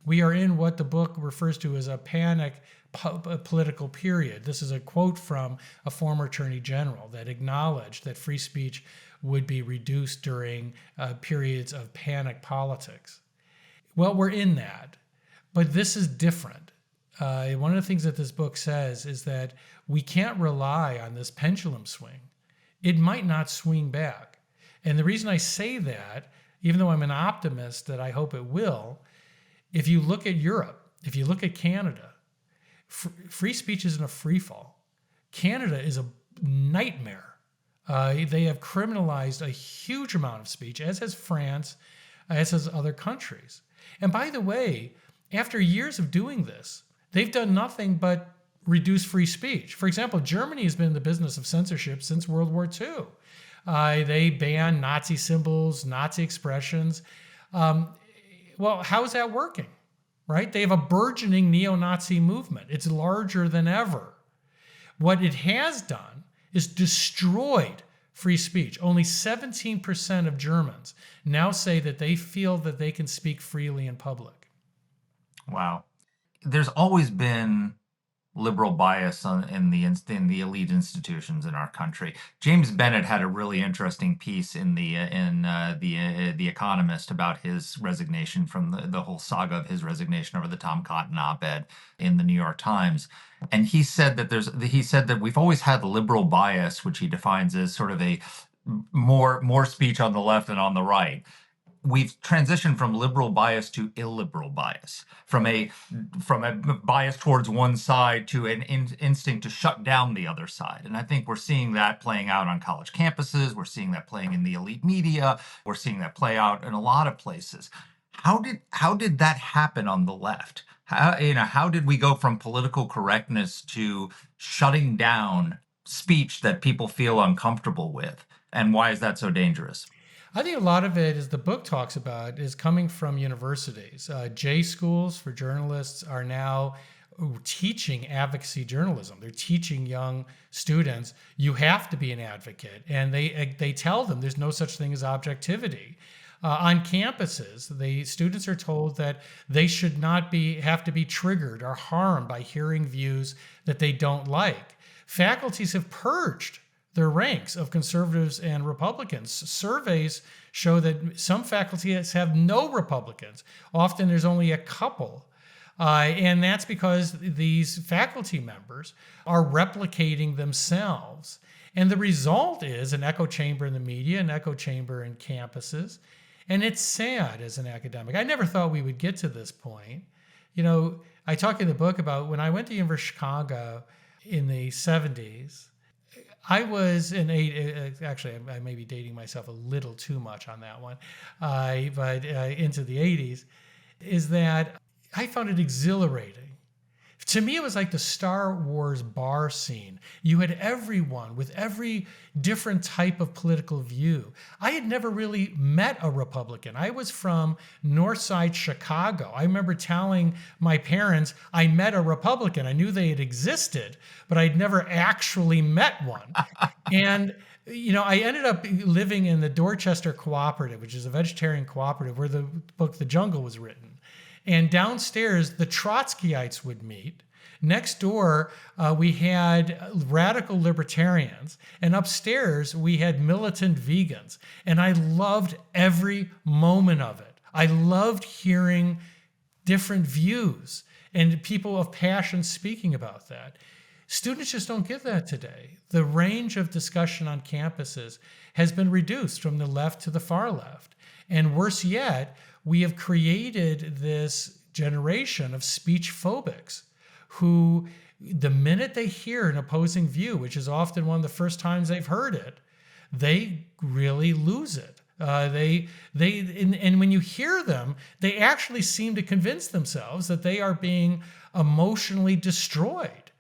We are in what the book refers to as a panic political period. This is a quote from a former attorney general that acknowledged that free speech would be reduced during periods of panic politics. Well, we're in that, but this is different. One of the things that this book says is that we can't rely on this pendulum swing. It might not swing back. And the reason I say that, even though I'm an optimist that I hope it will, if you look at Europe, if you look at Canada, free speech isn't a free fall. Canada is a nightmare. They have criminalized a huge amount of speech, as has France, as has other countries. And by the way, after years of doing this, they've done nothing but reduce free speech. For example, Germany has been in the business of censorship since World War II. They ban Nazi symbols, Nazi expressions. Well, how is that working, right? They have a burgeoning neo-Nazi movement. It's larger than ever. What it has done is destroyed free speech. Only 17% of Germans now say that they feel that they can speak freely in public. Wow. There's always been liberal bias in the elite institutions in our country. James Bennett had a really interesting piece in the Economist about his resignation from the whole saga of his resignation over the Tom Cotton op-ed in the New York Times. And he said that we've always had liberal bias, which he defines as sort of a more speech on the left than on the right. We've transitioned from liberal bias to illiberal bias, from a bias towards one side to an instinct to shut down the other side. And I think we're seeing that playing out on college campuses. We're seeing that playing in the elite media. We're seeing that play out in a lot of places. How did that happen on the left? How did we go from political correctness to shutting down speech that people feel uncomfortable with? And why is that so dangerous? I think a lot of it, as the book talks about, is coming from universities. J schools for journalists are now teaching advocacy journalism. They're teaching young students, you have to be an advocate. And they tell them there's no such thing as objectivity. On campuses, the students are told that they should not have to be triggered or harmed by hearing views that they don't like. Faculties have purged their ranks of conservatives and Republicans. Surveys show that some faculties have no Republicans. Often there's only a couple. And that's because these faculty members are replicating themselves. And the result is an echo chamber in the media, an echo chamber in campuses. And it's sad as an academic. I never thought we would get to this point. I talk in the book about when I went to University of Chicago in the 70s, I was actually, I may be dating myself a little too much on that one, but into the 80s, is that I found it exhilarating. To me, it was like the Star Wars bar scene. You had everyone with every different type of political view. I had never really met a Republican. I was from Northside Chicago. I remember telling my parents I met a Republican. I knew they had existed, but I'd never actually met one. And I ended up living in the Dorchester Cooperative, which is a vegetarian cooperative where the book The Jungle was written. And downstairs, the Trotskyites would meet. Next door, we had radical libertarians. And upstairs, we had militant vegans. And I loved every moment of it. I loved hearing different views and people of passion speaking about that. Students just don't get that today. The range of discussion on campuses has been reduced from the left to the far left. And worse yet, we have created this generation of speech phobics who, the minute they hear an opposing view, which is often one of the first times they've heard it, they really lose it. And when you hear them, they actually seem to convince themselves that they are being emotionally destroyed.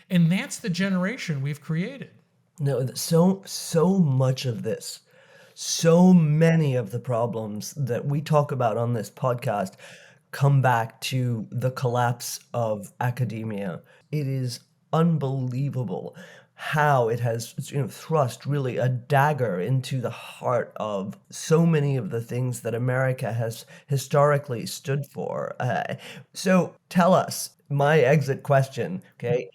And that's the generation we've created. No, so much of this, so many of the problems that we talk about on this podcast come back to the collapse of academia. It is unbelievable how it has, thrust really a dagger into the heart of so many of the things that America has historically stood for. So tell us, my exit question, okay?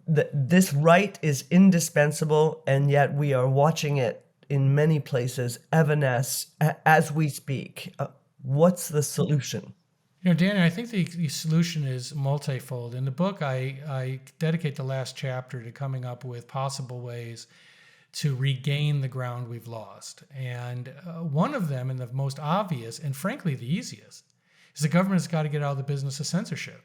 This right is indispensable, and yet we are watching it in many places evanesce as we speak. What's the solution? Danny, I think the solution is multifold. In the book, I dedicate the last chapter to coming up with possible ways to regain the ground we've lost. And one of them, and the most obvious, and frankly the easiest, is the government's got to get out of the business of censorship.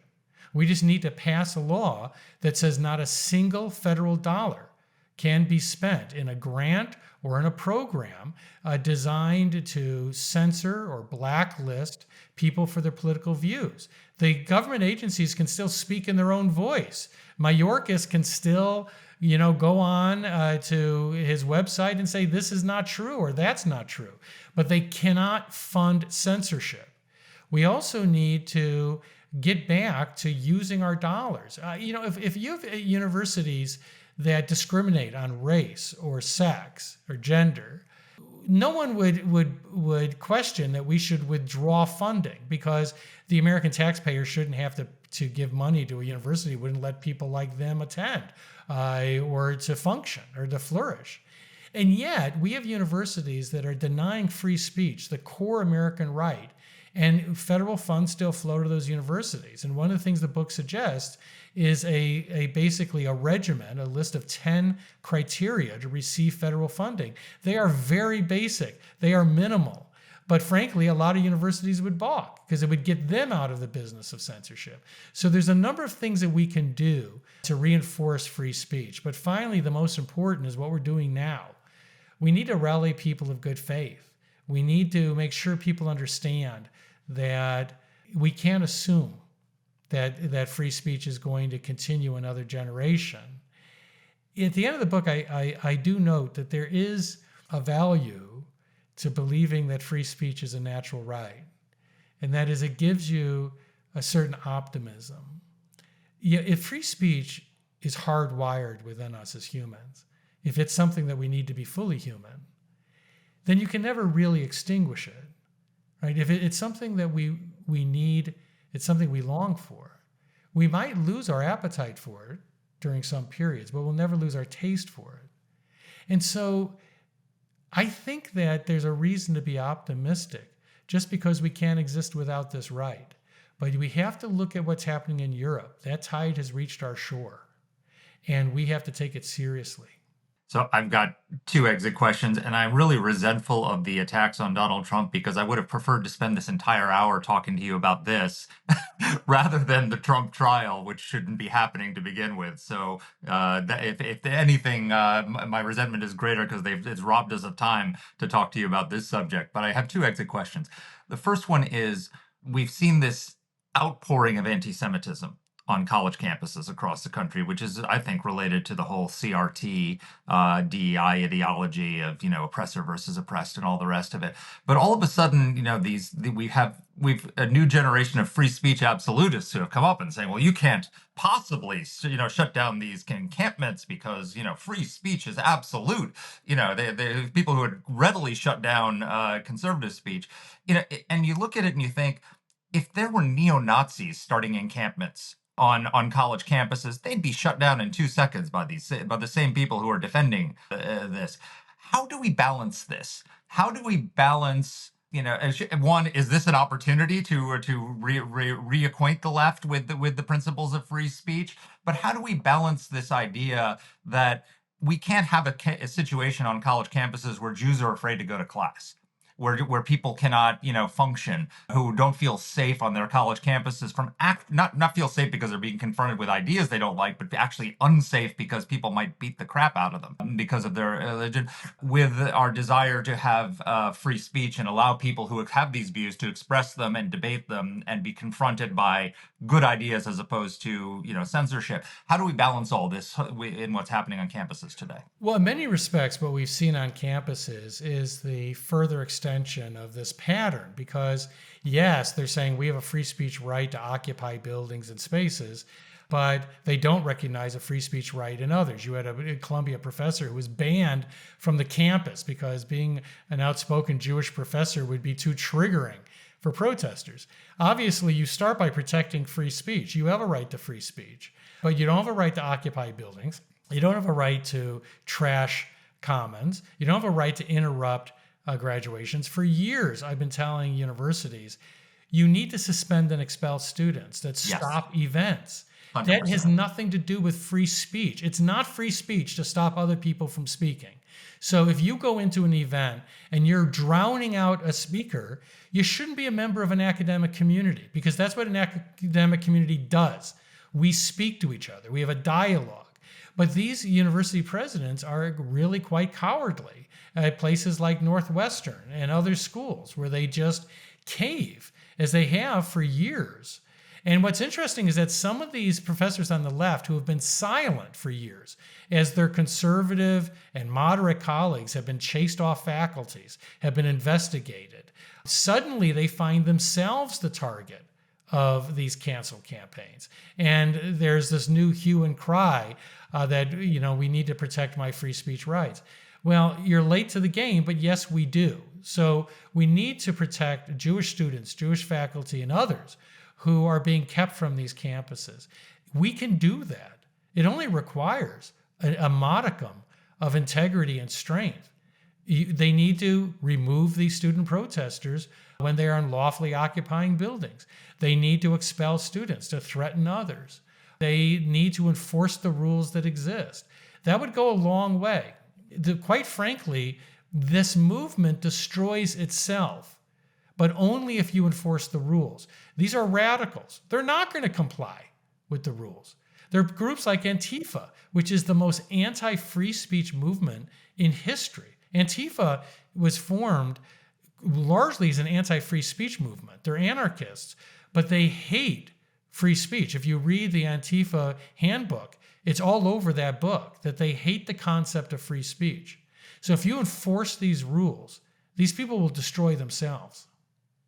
We just need to pass a law that says not a single federal dollar can be spent in a grant or in a program designed to censor or blacklist people for their political views. The government agencies can still speak in their own voice. Mayorkas can still, go on to his website and say this is not true or that's not true, but they cannot fund censorship. We also need to get back to using our dollars. If you have universities that discriminate on race or sex or gender, no one would question that we should withdraw funding, because the American taxpayer shouldn't have to give money to a university that wouldn't let people like them attend or to function or to flourish. And yet we have universities that are denying free speech, the core American right, and federal funds still flow to those universities. And one of the things the book suggests is basically a regimen, a list of 10 criteria to receive federal funding. They are very basic. They are minimal. But frankly, a lot of universities would balk because it would get them out of the business of censorship. So there's a number of things that we can do to reinforce free speech. But finally, the most important is what we're doing now. We need to rally people of good faith. We need to make sure people understand that we can't assume that free speech is going to continue another generation. At the end of the book, I do note that there is a value to believing that free speech is a natural right. And that is, it gives you a certain optimism. If free speech is hardwired within us as humans, if it's something that we need to be fully human, then you can never really extinguish it, right? If it's something that we need, it's something we long for, we might lose our appetite for it during some periods, but we'll never lose our taste for it. And so I think that there's a reason to be optimistic just because we can't exist without this right. But we have to look at what's happening in Europe. That tide has reached our shore, and we have to take it seriously. So I've got two exit questions, and I'm really resentful of the attacks on Donald Trump because I would have preferred to spend this entire hour talking to you about this rather than the Trump trial, which shouldn't be happening to begin with. So if anything, my resentment is greater because it's robbed us of time to talk to you about this subject. But I have two exit questions. The first one is, we've seen this outpouring of anti-Semitism on college campuses across the country, which is, I think, related to the whole CRT, DEI ideology of, oppressor versus oppressed and all the rest of it. But all of a sudden, we've a new generation of free speech absolutists who have come up and saying, well, you can't possibly, shut down these encampments because, free speech is absolute. They people who would readily shut down conservative speech. And you look at it and you think, if there were neo-Nazis starting encampments on college campuses, they'd be shut down in 2 seconds by the same people who are defending this. How do we balance this? How do we balance, one, is this an opportunity to reacquaint the left with the principles of free speech? But how do we balance this idea that we can't have a situation on college campuses where Jews are afraid to go to class? Where people cannot, function, who don't feel safe on their college campuses not feel safe because they're being confronted with ideas they don't like, but actually unsafe because people might beat the crap out of them because of their religion, with our desire to have free speech and allow people who have these views to express them and debate them and be confronted by good ideas as opposed to, censorship. How do we balance all this in what's happening on campuses today? Well, in many respects, what we've seen on campuses is the further extension of this pattern, because yes, they're saying we have a free speech right to occupy buildings and spaces, but they don't recognize a free speech right in others. You had a Columbia professor who was banned from the campus because being an outspoken Jewish professor would be too triggering for protesters. Obviously, you start by protecting free speech. You have a right to free speech, but you don't have a right to occupy buildings. You don't have a right to trash commons. You don't have a right to interrupt graduations. For years, I've been telling universities, you need to suspend and expel students that stop events. 100%. That has nothing to do with free speech. It's not free speech to stop other people from speaking. So if you go into an event and you're drowning out a speaker, you shouldn't be a member of an academic community, because that's what an academic community does. We speak to each other. We have a dialogue. But these university presidents are really quite cowardly at places like Northwestern and other schools where they just cave, as they have for years. And what's interesting is that some of these professors on the left who have been silent for years, as their conservative and moderate colleagues have been chased off faculties, have been investigated, suddenly they find themselves the target of these cancel campaigns. And there's this new hue and cry that, we need to protect my free speech rights. Well, you're late to the game, but yes, we do. So we need to protect Jewish students, Jewish faculty, and others who are being kept from these campuses. We can do that. It only requires a modicum of integrity and strength. They need to remove these student protesters when they are unlawfully occupying buildings. They need to expel students to threaten others. They need to enforce the rules that exist. That would go a long way. Quite frankly, this movement destroys itself, but only if you enforce the rules. These are radicals. They're not going to comply with the rules. There are groups like Antifa, which is the most anti-free speech movement in history. Antifa was formed largely as an anti-free speech movement. They're anarchists, but they hate free speech. If you read the Antifa handbook, it's all over that book that they hate the concept of free speech. So if you enforce these rules, these people will destroy themselves.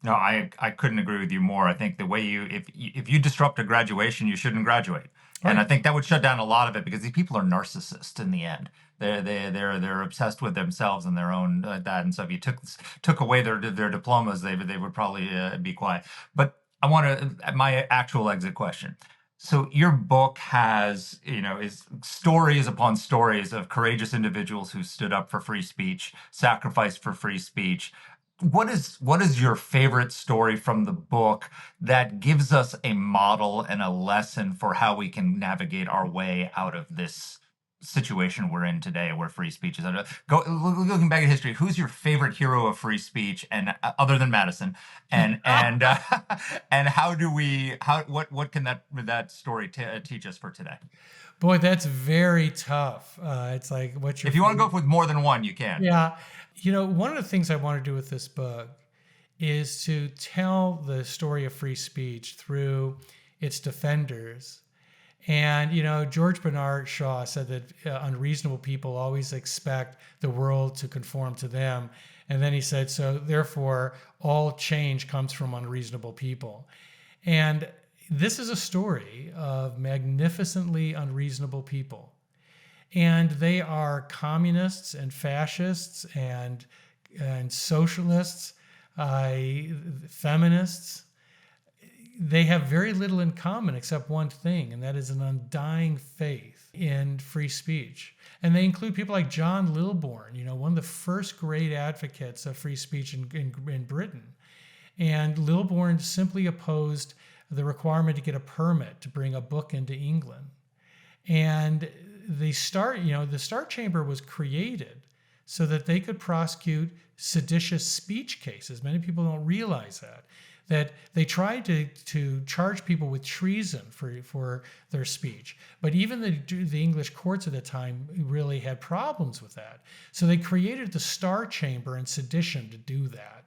No, I couldn't agree with you more. I think the way if you disrupt a graduation, you shouldn't graduate. Right. And I think that would shut down a lot of it, because these people are narcissists in the end. They're obsessed with themselves and their own that. And so if you took away their diplomas, they would probably be quiet. But I want to my actual exit question. So your book has, is stories upon stories of courageous individuals who stood up for free speech, sacrificed for free speech. What is your favorite story from the book that gives us a model and a lesson for how we can navigate our way out of this situation we're in today, where free speech is looking back at history? Who's your favorite hero of free speech, and other than Madison, and and what can that story teach us for today? Boy, that's very tough. It's like, what's your if you want to go with more than one, you can. Yeah. One of the things I want to do with this book is to tell the story of free speech through its defenders. And, George Bernard Shaw said that unreasonable people always expect the world to conform to them. And then he said, so therefore, all change comes from unreasonable people. And this is a story of magnificently unreasonable people. And they are communists and fascists and socialists, feminists. They have very little in common except one thing, and that is an undying faith in free speech. And they include people like John Lilbourne, one of the first great advocates of free speech in Britain. And Lilbourne simply opposed the requirement to get a permit to bring a book into England. And the Star Chamber was created so that they could prosecute seditious speech cases. Many people don't realize that they tried to charge people with treason for their speech. But even the English courts at the time really had problems with that. So they created the Star Chamber and sedition to do that.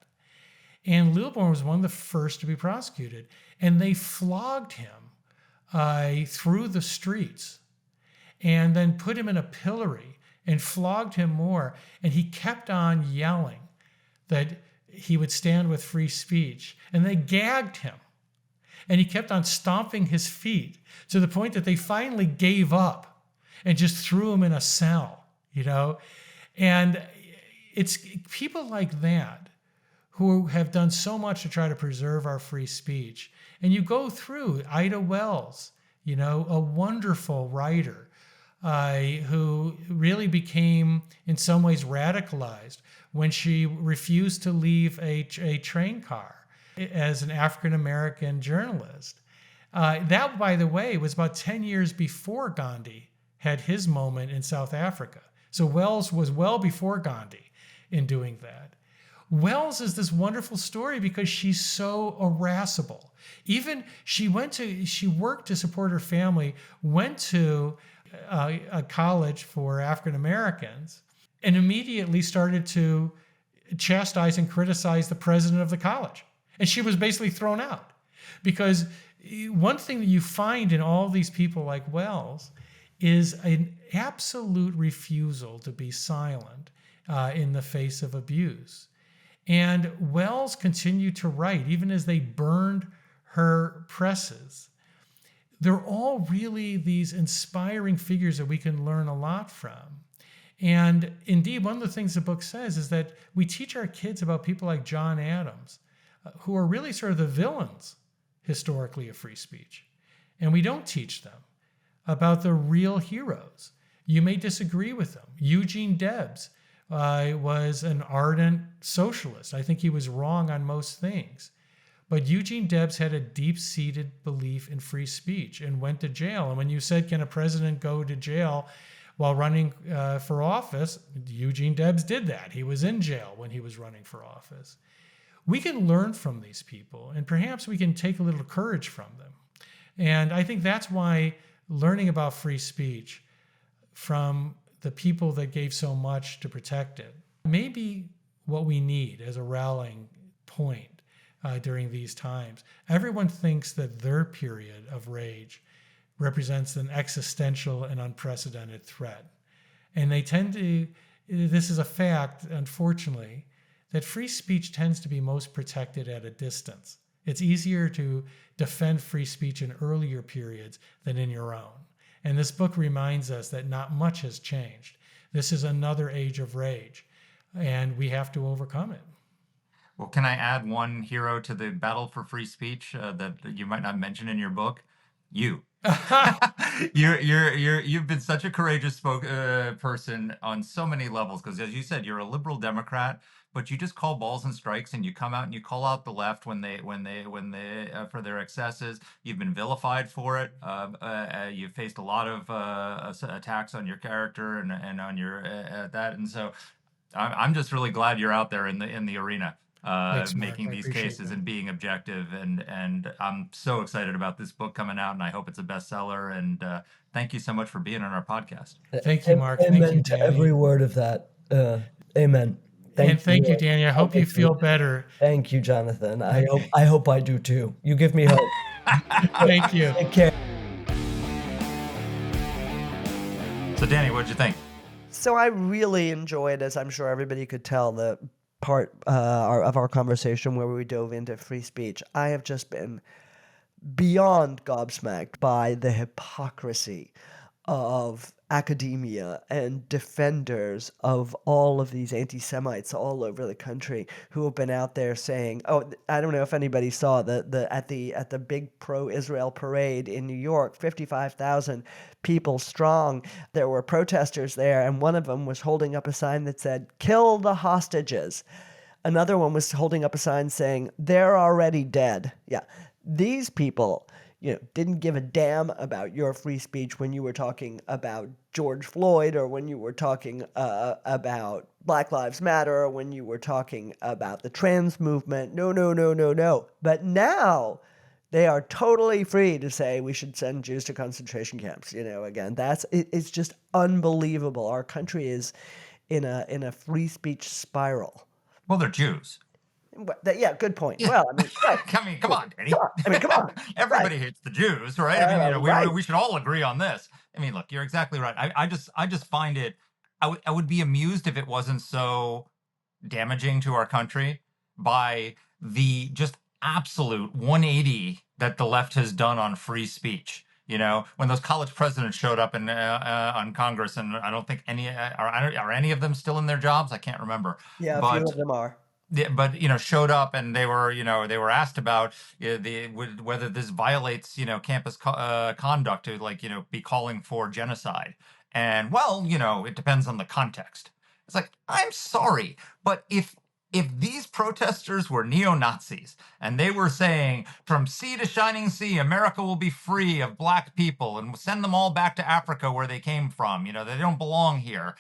And Lilbourne was one of the first to be prosecuted. And they flogged him through the streets, and then put him in a pillory and flogged him more. And he kept on yelling that he would stand with free speech. And they gagged him. And he kept on stomping his feet to the point that they finally gave up and just threw him in a cell, you know? And it's people like that who have done so much to try to preserve our free speech. And you go through Ida Wells, you know, a wonderful writer who really became, in some ways, radicalized when she refused to leave a train car as an African-American journalist. That, by the way, was about 10 years before Gandhi had his moment in South Africa. So Wells was well before Gandhi in doing that. Wells is this wonderful story because she's so irascible. Even she worked to support her family, went to a college for African Americans, and immediately started to chastise and criticize the president of the college. And she was basically thrown out. Because one thing that you find in all these people like Wells is an absolute refusal to be silent in the face of abuse. And Wells continued to write, even as they burned her presses. They're all really these inspiring figures that we can learn a lot from. And indeed, one of the things the book says is that we teach our kids about people like John Adams, who are really sort of the villains, historically, of free speech. And we don't teach them about the real heroes. You may disagree with them. Eugene Debs was an ardent socialist. I think he was wrong on most things. But Eugene Debs had a deep-seated belief in free speech and went to jail. And when you said, can a president go to jail while running for office, Eugene Debs did that. He was in jail when he was running for office. We can learn from these people, and perhaps we can take a little courage from them. And I think that's why learning about free speech from the people that gave so much to protect it may be what we need as a rallying point during these times. Everyone thinks that their period of rage represents an existential and unprecedented threat. And they tend to, this is a fact, unfortunately, that free speech tends to be most protected at a distance. It's easier to defend free speech in earlier periods than in your own. And this book reminds us that not much has changed. This is another age of rage, and we have to overcome it. Well, can I add one hero to the battle for free speech that you might not mention in your book? You. You've been such a courageous person on so many levels, because as you said, you're a liberal Democrat, but you just call balls and strikes, and you come out and you call out the left when they for their excesses. You've been vilified for it. You've faced a lot of attacks on your character and on your that, and so I'm just really glad you're out there in the arena. Making these cases and being objective, and I'm so excited about this book coming out, and I hope it's a bestseller. And thank you so much for being on our podcast. Thank you, Mark. Amen thank you, to Danny. every word of that. Amen. Thank you, Danny. I hope you feel better. Thank you, Jonathan. I hope I do too. You give me hope. Thank you. Take care. So, Danny, what'd you think? So I really enjoyed, as I'm sure everybody could tell, the part of our conversation where we dove into free speech. I have just been beyond gobsmacked by the hypocrisy of academia and defenders of all of these anti-Semites all over the country who have been out there saying, oh, I don't know if anybody saw at the big pro-Israel parade in New York, 55,000 people strong. There were protesters there, and one of them was holding up a sign that said, "Kill the hostages." Another one was holding up a sign saying, "They're already dead." Yeah, these people, didn't give a damn about your free speech when you were talking about George Floyd, or when you were talking about Black Lives Matter, or when you were talking about the trans movement. No. But now they are totally free to say we should send Jews to concentration camps. Again, it's just unbelievable. Our country is in a free speech spiral. Well, they're Jews. Yeah, good point. Yeah. Well, right. Come on, Danny. Come on. Everybody Right. hates the Jews, right? Right. We should all agree on this. Look, you're exactly right. I just find it. I would be amused if it wasn't so damaging to our country by the just absolute 180 that the left has done on free speech. You know, when those college presidents showed up on Congress, and I don't think are any of them still in their jobs? I can't remember. Yeah, a But few of them are. yeah, but showed up and they were asked about whether this violates campus conduct to be calling for genocide. And well, it depends on the context. It's like, I'm sorry, but if these protesters were neo-Nazis and they were saying, from sea to shining sea, America will be free of black people and send them all back to Africa where they came from, they don't belong here.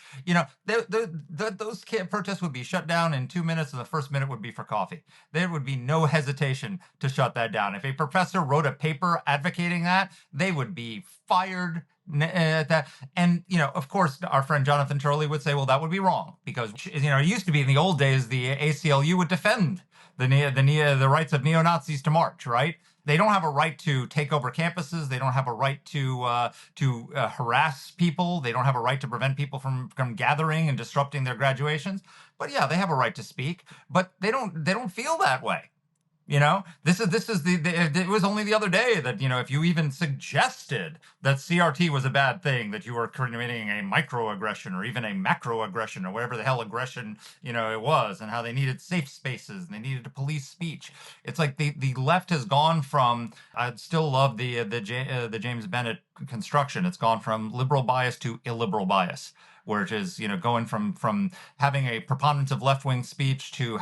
Those protests would be shut down in 2 minutes, and the first minute would be for coffee. There would be no hesitation to shut that down. If a professor wrote a paper advocating that, they would be fired. And of course, our friend Jonathan Turley would say, well, that would be wrong, because it used to be in the old days the ACLU would defend the rights of neo-Nazis to march, right? They don't have a right to take over campuses. They don't have a right to harass people. They don't have a right to prevent people from gathering and disrupting their graduations. But yeah, they have a right to speak, but they don't feel that way. This is it was only the other day that, if you even suggested that CRT was a bad thing, that you were committing a microaggression or even a macroaggression or whatever the hell aggression, it was, and how they needed safe spaces and they needed to police speech. It's like the left has gone from, I still love the James Bennett construction. It's gone from liberal bias to illiberal bias, which is, going from having a preponderance of left-wing speech to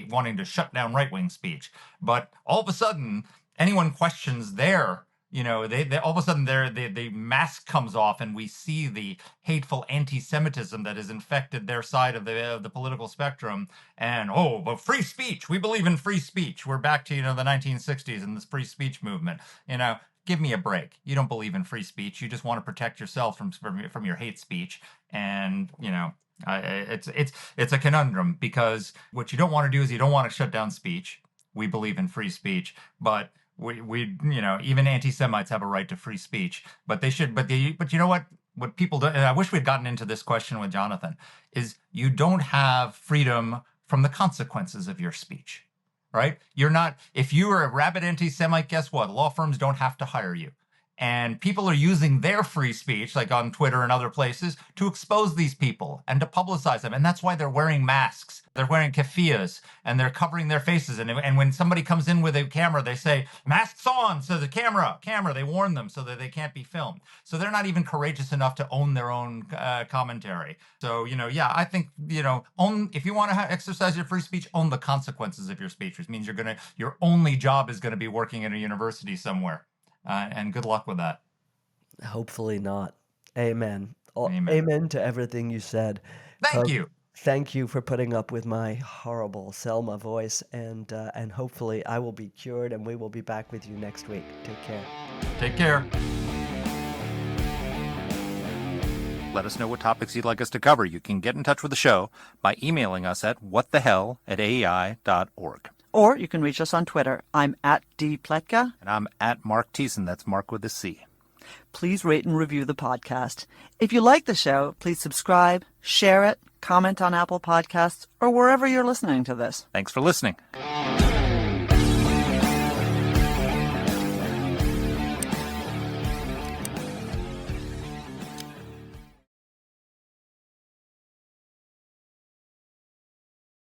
wanting to shut down right-wing speech. But all of a sudden, anyone questions they all of a sudden the mask comes off, and we see the hateful anti-Semitism that has infected their side of the political spectrum. And but free speech, we believe in free speech. We're back to the 1960s and this free speech movement. Give me a break. You don't believe in free speech. You just want to protect yourself from your hate speech. And it's a conundrum, because what you don't want to do is you don't want to shut down speech. We believe in free speech, but we even anti-Semites have a right to free speech. But they should. But you know what? What people do, and I wish we'd gotten into this question with Jonathan, is you don't have freedom from the consequences of your speech. Right? If you are a rabid anti-Semite, guess what? Law firms don't have to hire you. And people are using their free speech, like on Twitter and other places, to expose these people and to publicize them. And that's why they're wearing masks. They're wearing keffiyehs, and they're covering their faces. And when somebody comes in with a camera, they say, masks on, so the camera, they warn them so that they can't be filmed. So they're not even courageous enough to own their own commentary. So, I think, if you want to exercise your free speech, own the consequences of your speech, which means your only job is going to be working at a university somewhere. And good luck with that. Hopefully not. Amen. Amen. Amen to everything you said. Thank you. Thank you for putting up with my horrible Selma voice, and hopefully I will be cured, and we will be back with you next week. Take care. Take care. Let us know what topics you'd like us to cover. You can get in touch with the show by emailing us at whatthehell@aei.org. Or you can reach us on Twitter. I'm at @dpletka. And I'm at Mark Thiessen. That's Mark with a C. Please rate and review the podcast. If you like the show, please subscribe, share it, comment on Apple Podcasts, or wherever you're listening to this. Thanks for listening.